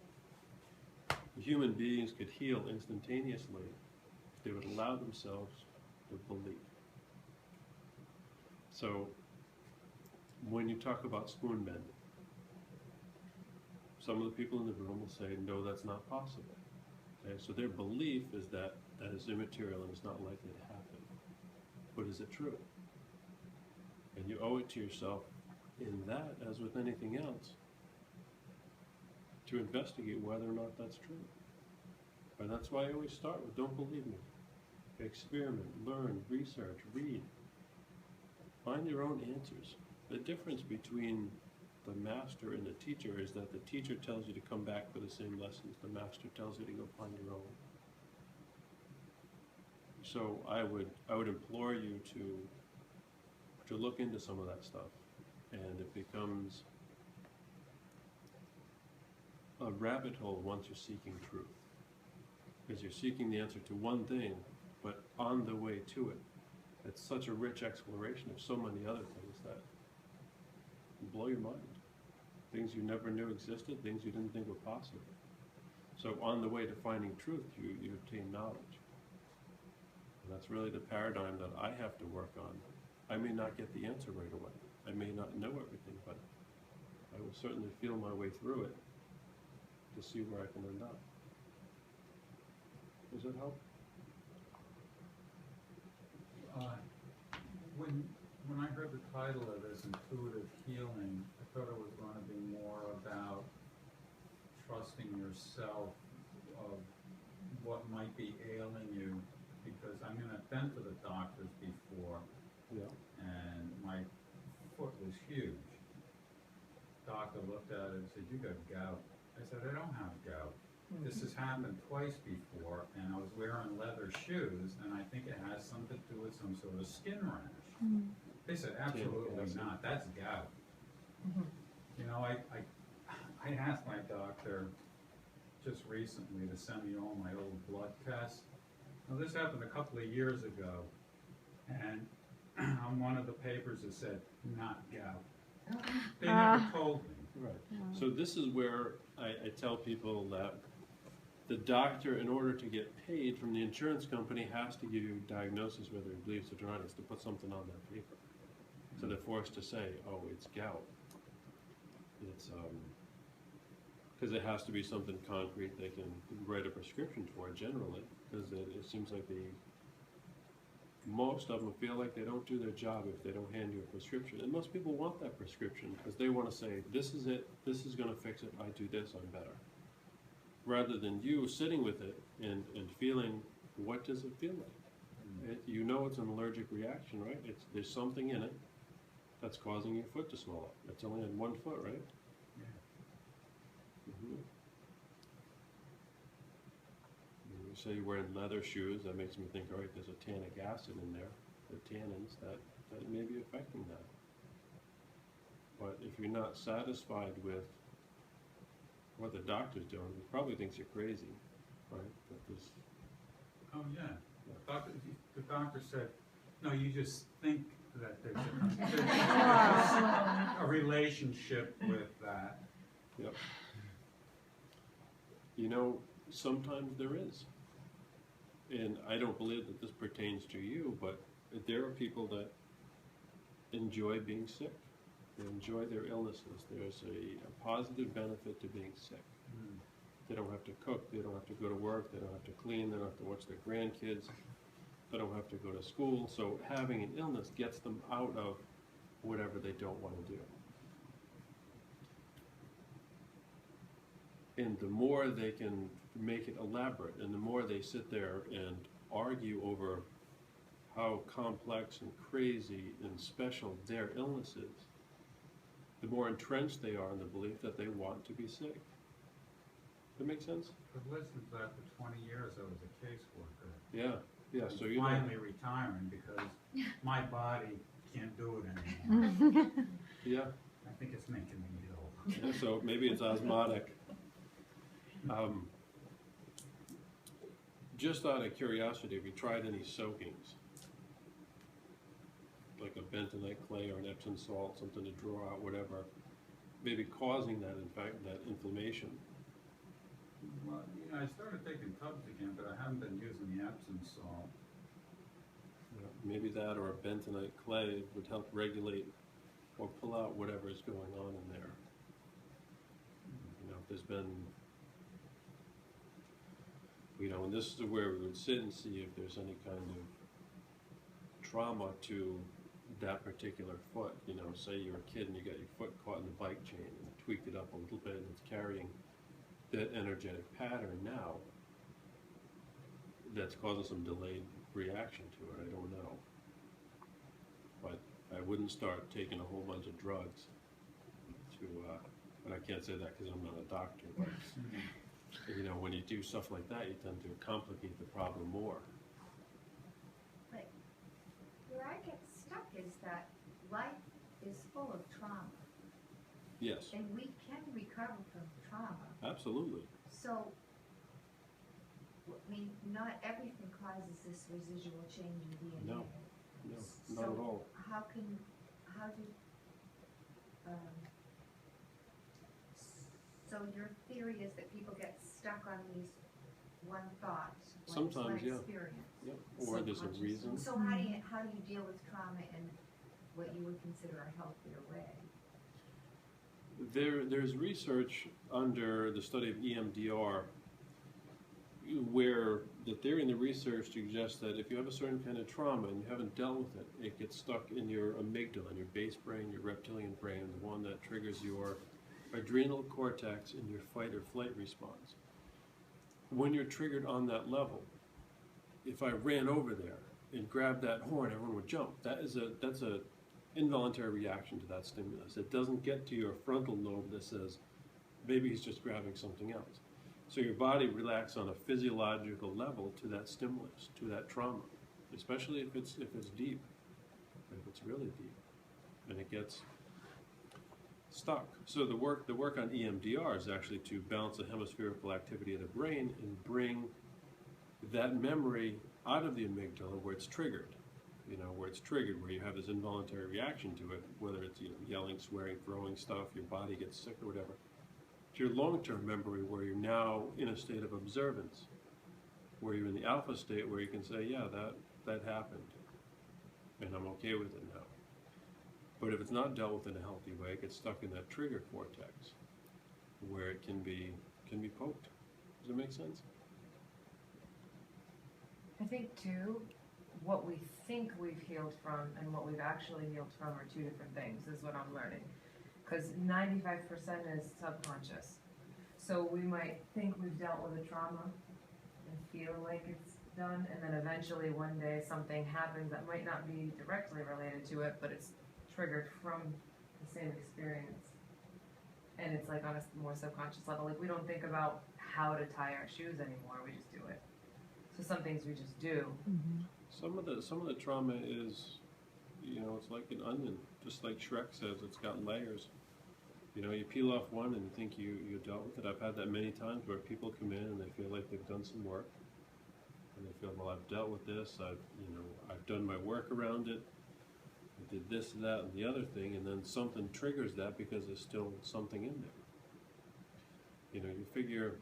human beings could heal instantaneously if they would allow themselves to believe. So when you talk about spoon bending, some of the people in the room will say, no, that's not possible. Okay? So their belief is that that is immaterial and it's not likely to happen. But is it true? And you owe it to yourself in that, as with anything else, to investigate whether or not that's true. And that's why I always start with, don't believe me. Experiment, learn, research, read. Find your own answers. The difference between the master and the teacher is that the teacher tells you to come back for the same lessons. The master tells you to go find your own. So I would implore you to look into some of that stuff, and it becomes a rabbit hole once you're seeking truth. because you're seeking the answer to one thing, but on the way to it, it's such a rich exploration of so many other things that blow your mind. Things you never knew existed, things you didn't think were possible. So on the way to finding truth, you obtain knowledge. And that's really the paradigm that I have to work on. I may not get the answer right away. I may not know everything, but I will certainly feel my way through it to see where I can end up. Does that help? When I heard the title of this, Intuitive Healing, I thought it was going to be more about trusting yourself of what might be ailing you, because I mean, I've been to the doctors before, Yeah. and my foot was huge. Doctor looked at it and said, "You got gout." I said, "I don't have gout. This has happened twice before, and I was wearing leather shoes, and I think it has something to do with some sort of skin rash." They said, "Absolutely not, that's gout." You know, I asked my doctor just recently to send me all my old blood tests. Now, this happened a couple of years ago, and on one of the papers it said, "Not gout." They never told me. Right. So this is where I tell people that the doctor, in order to get paid from the insurance company, has to give you a diagnosis, whether he believes it or not, is to put something on that paper. So they're forced to say, "Oh, it's gout." It's because it has to be something concrete they can write a prescription for generally, because it seems like most of them feel like they don't do their job if they don't hand you a prescription. And most people want that prescription because they want to say, "This is it, this is going to fix it, I do this, I'm better." Rather than you sitting with it and feeling, what does it feel like? You know it's an allergic reaction, right? There's something in it that's causing your foot to swell up. It's only on one foot, right? Yeah. You say you're wearing leather shoes, that makes me think, all right, there's a tannic acid in there, the tannins, that may be affecting that. But if you're not satisfied with what the doctor's doing, he probably thinks you're crazy, right? But this, Oh, yeah. The doctor said, "No, you just think that there's a relationship with that." yep. You know, sometimes there is. And I don't believe that this pertains to you, but there are people that enjoy being sick. They enjoy their illnesses. There's a positive benefit to being sick. They don't have to cook, they don't have to go to work, they don't have to clean, they don't have to watch their grandkids, they don't have to go to school. So having an illness gets them out of whatever they don't want to do. And the more they can make it elaborate, and the more they sit there and argue over how complex and crazy and special their illness is, the more entrenched they are in the belief that they want to be sick. That make sense? I've listened to that for 20 years. I was a caseworker. Yeah, so I'm you know. finally retiring because my body can't do it anymore. Yeah, I think it's making me ill. yeah, so maybe it's osmotic. Just out of curiosity, have you tried any soakings? Like a bentonite clay or an Epsom salt, something to draw out whatever, maybe causing that, in fact, that inflammation. Well, you know, I started taking tubs again, but I haven't been using the Epsom salt. Maybe that or a bentonite clay would help regulate or pull out whatever is going on in there. You know, if there's been, you know, and this is where we would sit and see if there's any kind of trauma to that particular foot. You know, say you're a kid and you got your foot caught in the bike chain and tweaked it up a little bit and it's carrying that energetic pattern now that's causing some delayed reaction to it. I don't know. But I wouldn't start taking a whole bunch of drugs to, but I can't say that because I'm not a doctor. But, you know, when you do stuff like that, you tend to complicate the problem more. But where I get stuck is that life is full of trauma, Yes, and we can recover from trauma. absolutely. So I mean, not everything causes this residual change in DNA. No, not at all. How do, so your theory is that people get stuck on these one thought, Sometimes, one yeah. experience? Yep. Or there's a reason. So how do you deal with trauma in what you would consider a healthier way? There's research under the study of EMDR where the theory and the research suggests that if you have a certain kind of trauma and you haven't dealt with it, it gets stuck in your amygdala, in your base brain, your reptilian brain, the one that triggers your adrenal cortex in your fight or flight response. When you're triggered on that level, if I ran over there and grabbed that horn, everyone would jump. That's a involuntary reaction to that stimulus. It doesn't get to your frontal lobe that says, maybe he's just grabbing something else. So your body reacts on a physiological level to that stimulus, to that trauma, especially if it's deep, if it's really deep, and it gets stuck. So the work on EMDR is actually to balance the hemispherical activity of the brain and bring that memory out of the amygdala where it's triggered. Where it's triggered, where you have this involuntary reaction to it, whether it's yelling, swearing, throwing stuff, your body gets sick or whatever. To your long-term memory, where you're now in a state of observance, where you're in the alpha state, where you can say, yeah, that happened, and I'm okay with it now. But if it's not dealt with in a healthy way, it gets stuck in that trigger cortex, where it can be poked. Does that make sense? I think too, what we think we've healed from and what we've actually healed from are two different things, is what I'm learning. Because 95% is subconscious. So we might think we've dealt with a trauma and feel like it's done, and then eventually one day something happens that might not be directly related to it, but it's triggered from the same experience. And it's like on a more subconscious level. Like we don't think about how to tie our shoes anymore, we just do it. So some things we just do. Some of the trauma is, it's like an onion. Just like Shrek says, it's got layers. You peel off one and you think you dealt with it. I've had that many times where people come in and they feel like they've done some work, and they feel, well, I've dealt with this. I've done my work around it. I did this, that, and the other thing, and then something triggers that because there's still something in there. You figure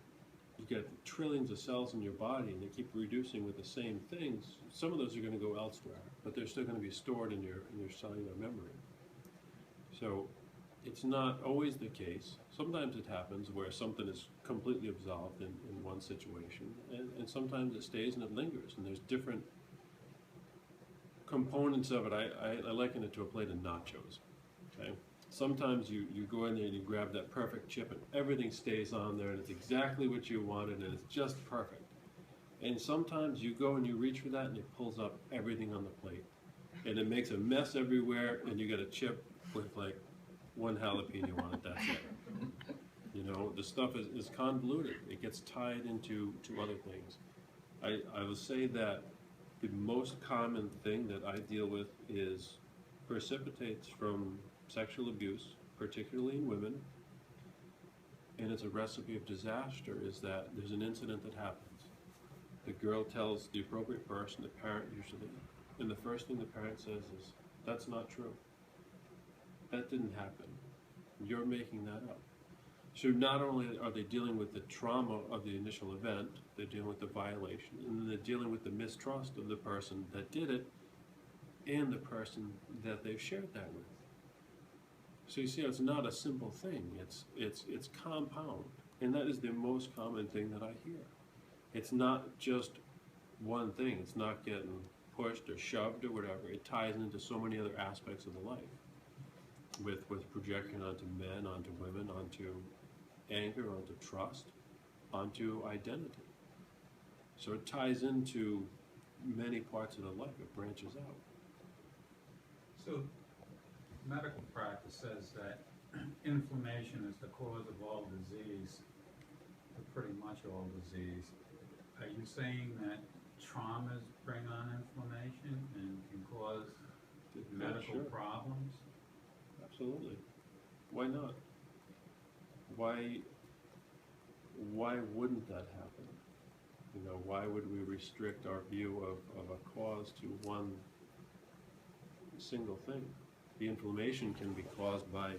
you get trillions of cells in your body and they keep reducing with the same things. Some of those are going to go elsewhere, but they're still going to be stored in your cellular memory. So it's not always the case. Sometimes it happens where something is completely absolved in one situation, and sometimes it stays and it lingers, and there's different components of it. I liken it to a plate of nachos. Okay? Sometimes you go in there and you grab that perfect chip and everything stays on there and it's exactly what you wanted and it's just perfect. And sometimes you go and you reach for that and it pulls up everything on the plate. And it makes a mess everywhere and you got a chip with like one jalapeno on it, that's it. The stuff is convoluted. It gets tied into other things. I will say that the most common thing that I deal with precipitates from sexual abuse, particularly in women, and it's a recipe of disaster, is that there's an incident that happens. The girl tells the appropriate person, the parent usually, and the first thing the parent says is, that's not true. That didn't happen. You're making that up. So not only are they dealing with the trauma of the initial event, they're dealing with the violation, and then they're dealing with the mistrust of the person that did it and the person that they've shared that with. So you see, it's not a simple thing. It's compound, and that is the most common thing that I hear. It's not just one thing. It's not getting pushed or shoved or whatever. It ties into so many other aspects of the life, with projection onto men, onto women, onto anger, onto trust, onto identity. So it ties into many parts of the life. It branches out. So medical practice says that inflammation is the cause of all disease, or pretty much all disease. Are you saying that traumas bring on inflammation and can cause medical problems? Absolutely. Why not? Why wouldn't that happen? You know, why would we restrict our view of a cause to one single thing? The inflammation can be caused by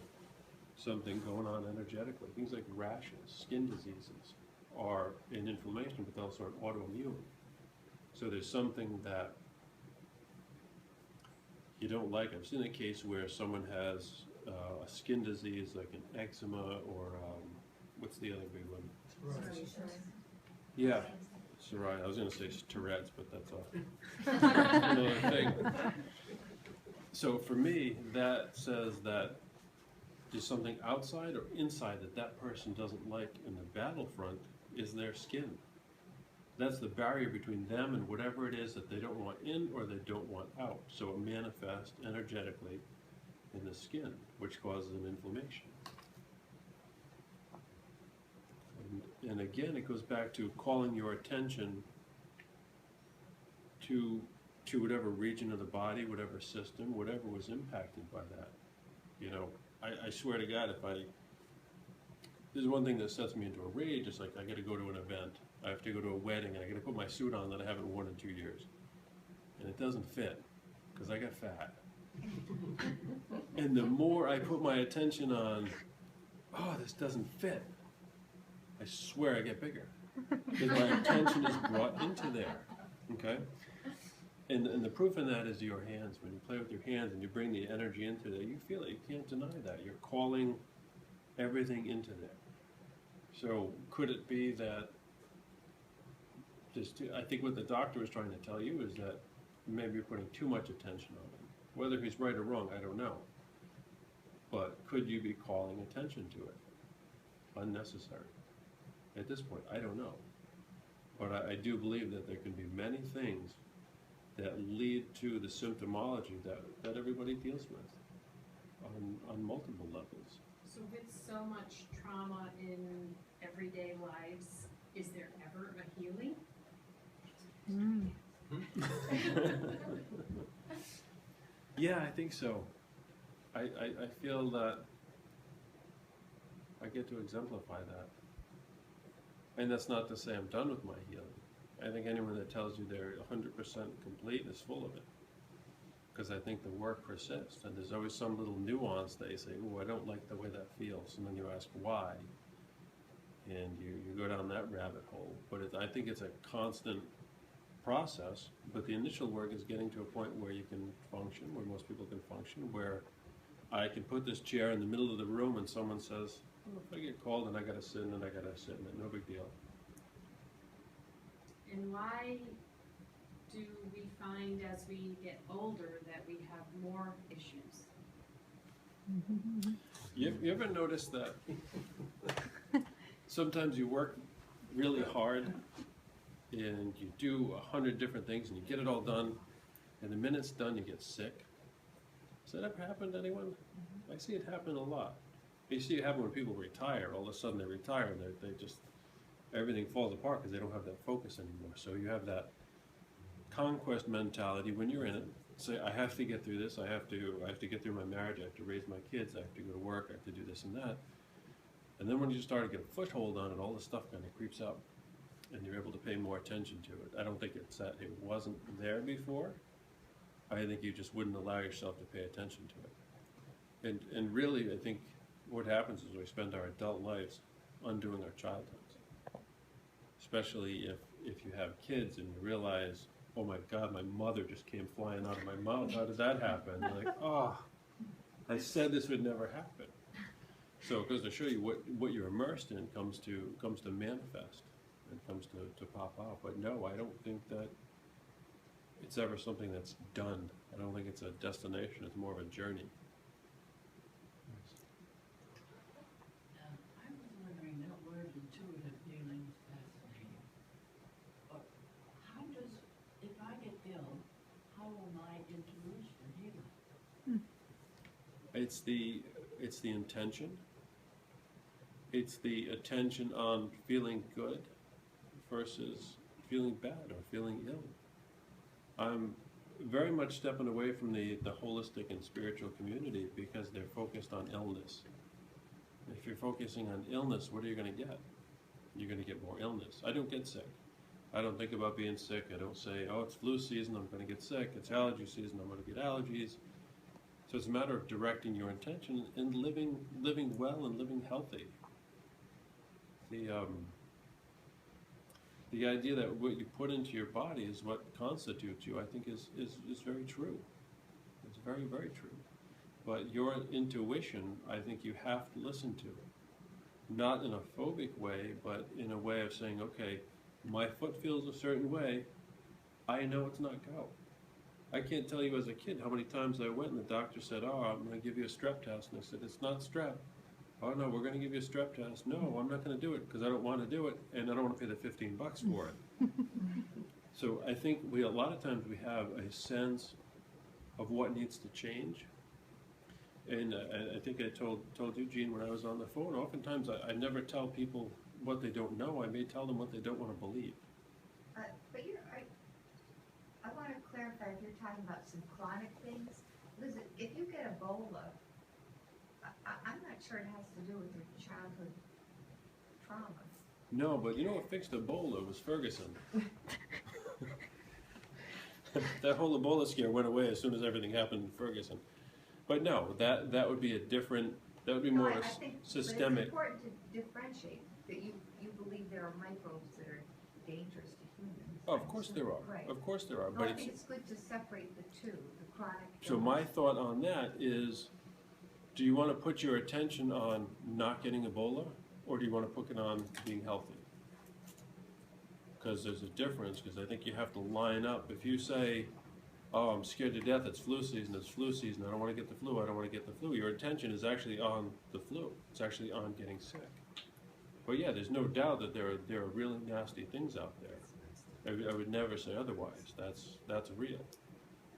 something going on energetically. Things like rashes, skin diseases are an inflammation, but also an autoimmune. So there's something that you don't like. I've seen a case where someone has a skin disease like an eczema or what's the other big one? Yeah, psoriasis. I was going to say Tourette's, but that's another thing. So for me, that says that there's something outside or inside that that person doesn't like in the battlefront is their skin. That's the barrier between them and whatever it is that they don't want in or they don't want out. So it manifests energetically in the skin, which causes an inflammation. And again, it goes back to calling your attention to whatever region of the body, whatever system, whatever was impacted by that. You know, I swear to God, there's one thing that sets me into a rage. It's like I got to go to an event, I have to go to a wedding, and I got to put my suit on that I haven't worn in 2 years, and it doesn't fit because I got fat. And the more I put my attention on, oh, this doesn't fit, I swear I get bigger because my attention is brought into there. Okay. And the proof in that is your hands. When you play with your hands and you bring the energy into there, you feel it. You can't deny that. You're calling everything into there. So could it be that I think what the doctor was trying to tell you is that maybe you're putting too much attention on him. Whether he's right or wrong, I don't know. But could you be calling attention to it? Unnecessary. At this point, I don't know. But I do believe that there can be many things that lead to the symptomology that everybody deals with on multiple levels. So with so much trauma in everyday lives, is there ever a healing? Yeah, I think so. I feel that I get to exemplify that. And that's not to say I'm done with my healing. I think anyone that tells you they're 100% complete is full of it. Because I think the work persists, and there's always some little nuance that you say, oh, I don't like the way that feels, and then you ask why, and you go down that rabbit hole. But I think it's a constant process, but the initial work is getting to a point where you can function, where most people can function, where I can put this chair in the middle of the room and someone says, oh, if I get called and I gotta sit in it, I gotta sit in it, no big deal. And why do we find as we get older that we have more issues? You ever notice that sometimes you work really hard and you do 100 different things and you get it all done, and the minute it's done you get sick? Has that ever happened to anyone? I see it happen a lot. You see it happen when people retire. All of a sudden they retire and they just, everything falls apart because they don't have that focus anymore. So you have that conquest mentality when you're in it. Say, I have to get through this, I have to get through my marriage, I have to raise my kids, I have to go to work, I have to do this and that. And then when you start to get a foothold on it, all this stuff kind of creeps up and you're able to pay more attention to it. I don't think it's that it wasn't there before. I think you just wouldn't allow yourself to pay attention to it. And really, I think what happens is we spend our adult lives undoing our childhoods. Especially if you have kids and you realize, oh my God, my mother just came flying out of my mouth. How did that happen? You're like, oh, I said this would never happen. So it goes to show you what you're immersed in comes to manifest and comes to pop out. But no, I don't think that it's ever something that's done. I don't think it's a destination. It's more of a journey. I was wondering, that word intuitive healing is fascinating. But how does, if I get ill, how will my intuition heal? It's the intention. It's the attention on feeling good versus feeling bad or feeling ill. I'm very much stepping away from the holistic and spiritual community because they're focused on illness. If you're focusing on illness, what are you going to get? You're going to get more illness. I don't get sick. I don't think about being sick. I don't say, oh, it's flu season, I'm gonna get sick. It's allergy season, I'm gonna get allergies. So it's a matter of directing your intention and living well and living healthy. The idea that what you put into your body is what constitutes you, I think is very true. It's very, very true. But your intuition, I think you have to listen to. Not in a phobic way, but in a way of saying, okay, my foot feels a certain way, I know it's not gout. I can't tell you as a kid how many times I went and the doctor said, oh, I'm going to give you a strep test. And I said, it's not strep. Oh, no, we're going to give you a strep test. No, I'm not going to do it because I don't want to do it and I don't want to pay the $15 for it. So I think a lot of times we have a sense of what needs to change. And I think I told you, Gene, when I was on the phone, oftentimes I never tell people what they don't know. I may tell them what they don't want to believe. But I want to clarify if you're talking about some chronic things. Listen, if you get Ebola, I'm not sure it has to do with your childhood trauma. No, but you know what fixed Ebola was Ferguson. That whole Ebola scare went away as soon as everything happened in Ferguson. But no, that would be a different, that would be more of a systemic. But it's important to differentiate that you believe there are microbes that are dangerous to humans. Oh, of course there are. Right. Of course there are. No, But I think it's good to separate the two, the chronic. so my thought on that is, do you want to put your attention on not getting Ebola, or do you want to put it on being healthy? Because there's a difference, because I think you have to line up. If you say, oh, I'm scared to death, it's flu season, I don't want to get the flu, I don't want to get the flu, your attention is actually on the flu. It's actually on getting sick. But yeah, there's no doubt that there are really nasty things out there. I would never say otherwise. That's real.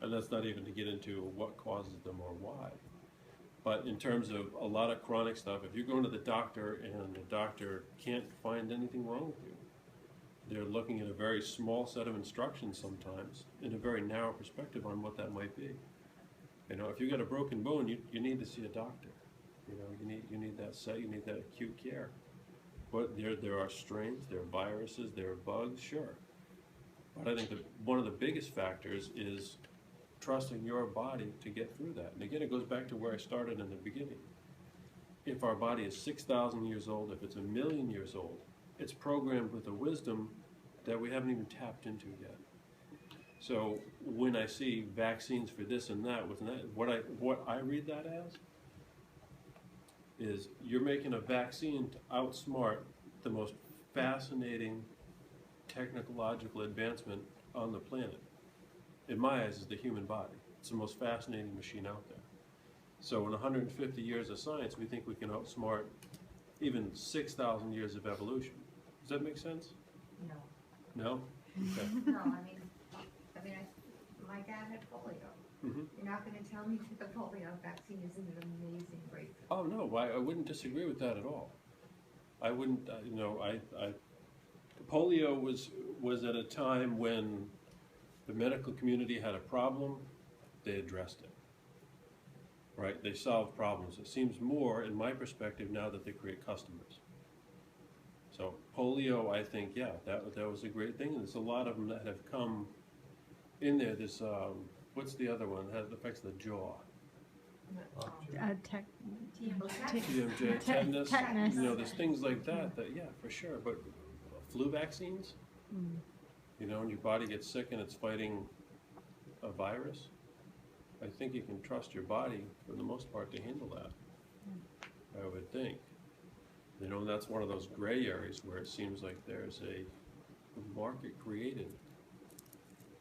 And that's not even to get into what causes them or why. But in terms of a lot of chronic stuff, if you're going to the doctor and the doctor can't find anything wrong with you, they're looking at a very small set of instructions sometimes in a very narrow perspective on what that might be. You know, if you got a broken bone, you need to see a doctor. You know, you need that acute care. But there are strains, there are viruses, there are bugs, sure. But I think that one of the biggest factors is trusting your body to get through that. And again, it goes back to where I started in the beginning. If our body is 6,000 years old, if it's 1,000,000 years old, it's programmed with a wisdom that we haven't even tapped into yet. So when I see vaccines for this and that, what I read that as is you're making a vaccine to outsmart the most fascinating technological advancement on the planet. In my eyes, is the human body. It's the most fascinating machine out there. So in 150 years of science, we think we can outsmart even 6,000 years of evolution. Does that make sense? No. No? Okay. No, my dad had polio. Mm-hmm. You're not gonna tell me that the polio vaccine isn't an amazing breakthrough. Oh, no, I wouldn't disagree with that at all. I wouldn't, polio was at a time when the medical community had a problem, they addressed it. Right? They solved problems. It seems more, in my perspective, now that they create customers. So polio, I think, yeah, that was a great thing. And there's a lot of them that have come in there. This, what's the other one that affects the jaw? TMJ, tetanus. Tetanus. You know, there's things like that, yeah, for sure. But flu vaccines, you know, when your body gets sick and it's fighting a virus, I think you can trust your body, for the most part, to handle that. I would think. You know, and that's one of those gray areas where it seems like there's a market created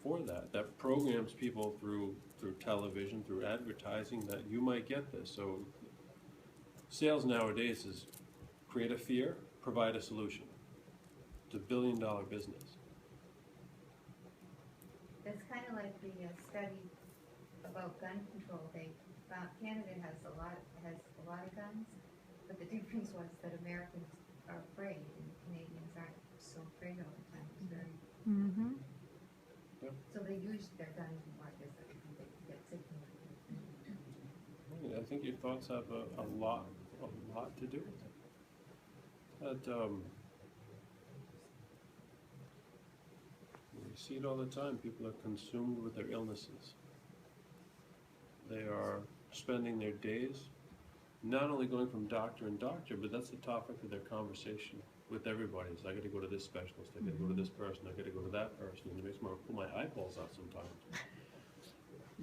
for that programs people through television, through advertising, that you might get this. So sales nowadays is create a fear, provide a solution. It's $1 billion business. It's kind of like the study about gun control. They found Canada has a lot of guns, but the difference was that Americans are afraid and Canadians aren't so afraid all the time. It's very. Mm-hmm. Yep. So they use their guns more because they get sick. I think your thoughts have a lot to do with it. But We see it all the time. People are consumed with their illnesses. They are spending their days not only going from doctor and doctor, but that's the topic of their conversation with everybody. It's, I gotta go to this specialist, I gotta go to this person, I gotta go to that person, and it makes me want to pull my eyeballs out sometimes.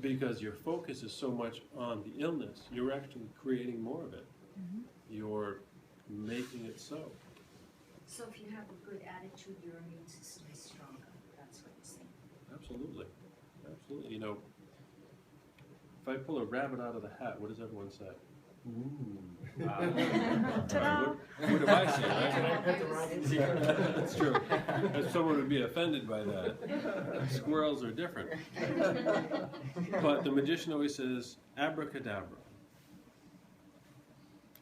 Because your focus is so much on the illness, you're actually creating more of it. You're making it so. So if you have a good attitude, your immune system is stronger, that's what you're saying. Absolutely, absolutely. You know, if I pull a rabbit out of the hat, what does everyone say? Ooh. Ta-da. What do I say, Can I right? pet the rabbit? That's true. If someone would be offended by that. Squirrels are different. But the magician always says, abracadabra.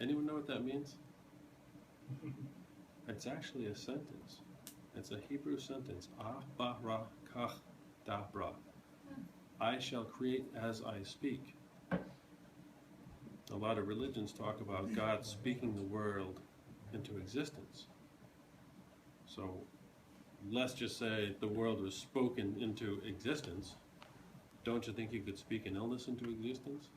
Anyone know what that means? It's actually a sentence. It's a Hebrew sentence. Abarakadabra. I shall create as I speak. A lot of religions talk about God speaking the world into existence. So let's just say the world was spoken into existence. Don't you think you could speak an illness into existence?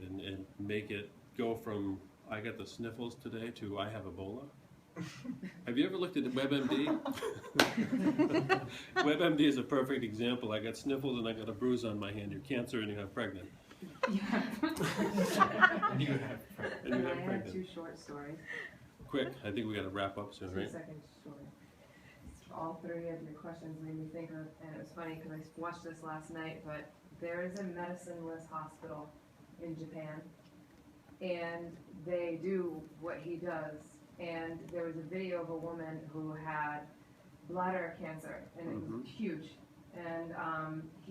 And make it go from, I got the sniffles today, to I have Ebola? Have you ever looked at WebMD? WebMD is a perfect example. I got sniffles and I got a bruise on my hand. You're cancer and you have pregnant. Yeah. And you have And I have pregnant. 2 short stories. Quick, I think we got to wrap up soon, right? 2-second story. All 3 of your questions made me think of, and it was funny because I watched this last night, but there is a medicine-less hospital in Japan, and they do what he does. And there was a video of a woman who had bladder cancer, and it was huge. And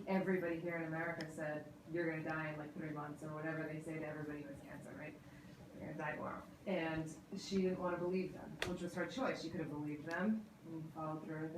everybody here in America said, you're going to die in like 3 months, or whatever they say to everybody with cancer, right? You're going to die tomorrow. And she didn't want to believe them, which was her choice. She could have believed them and followed through with it.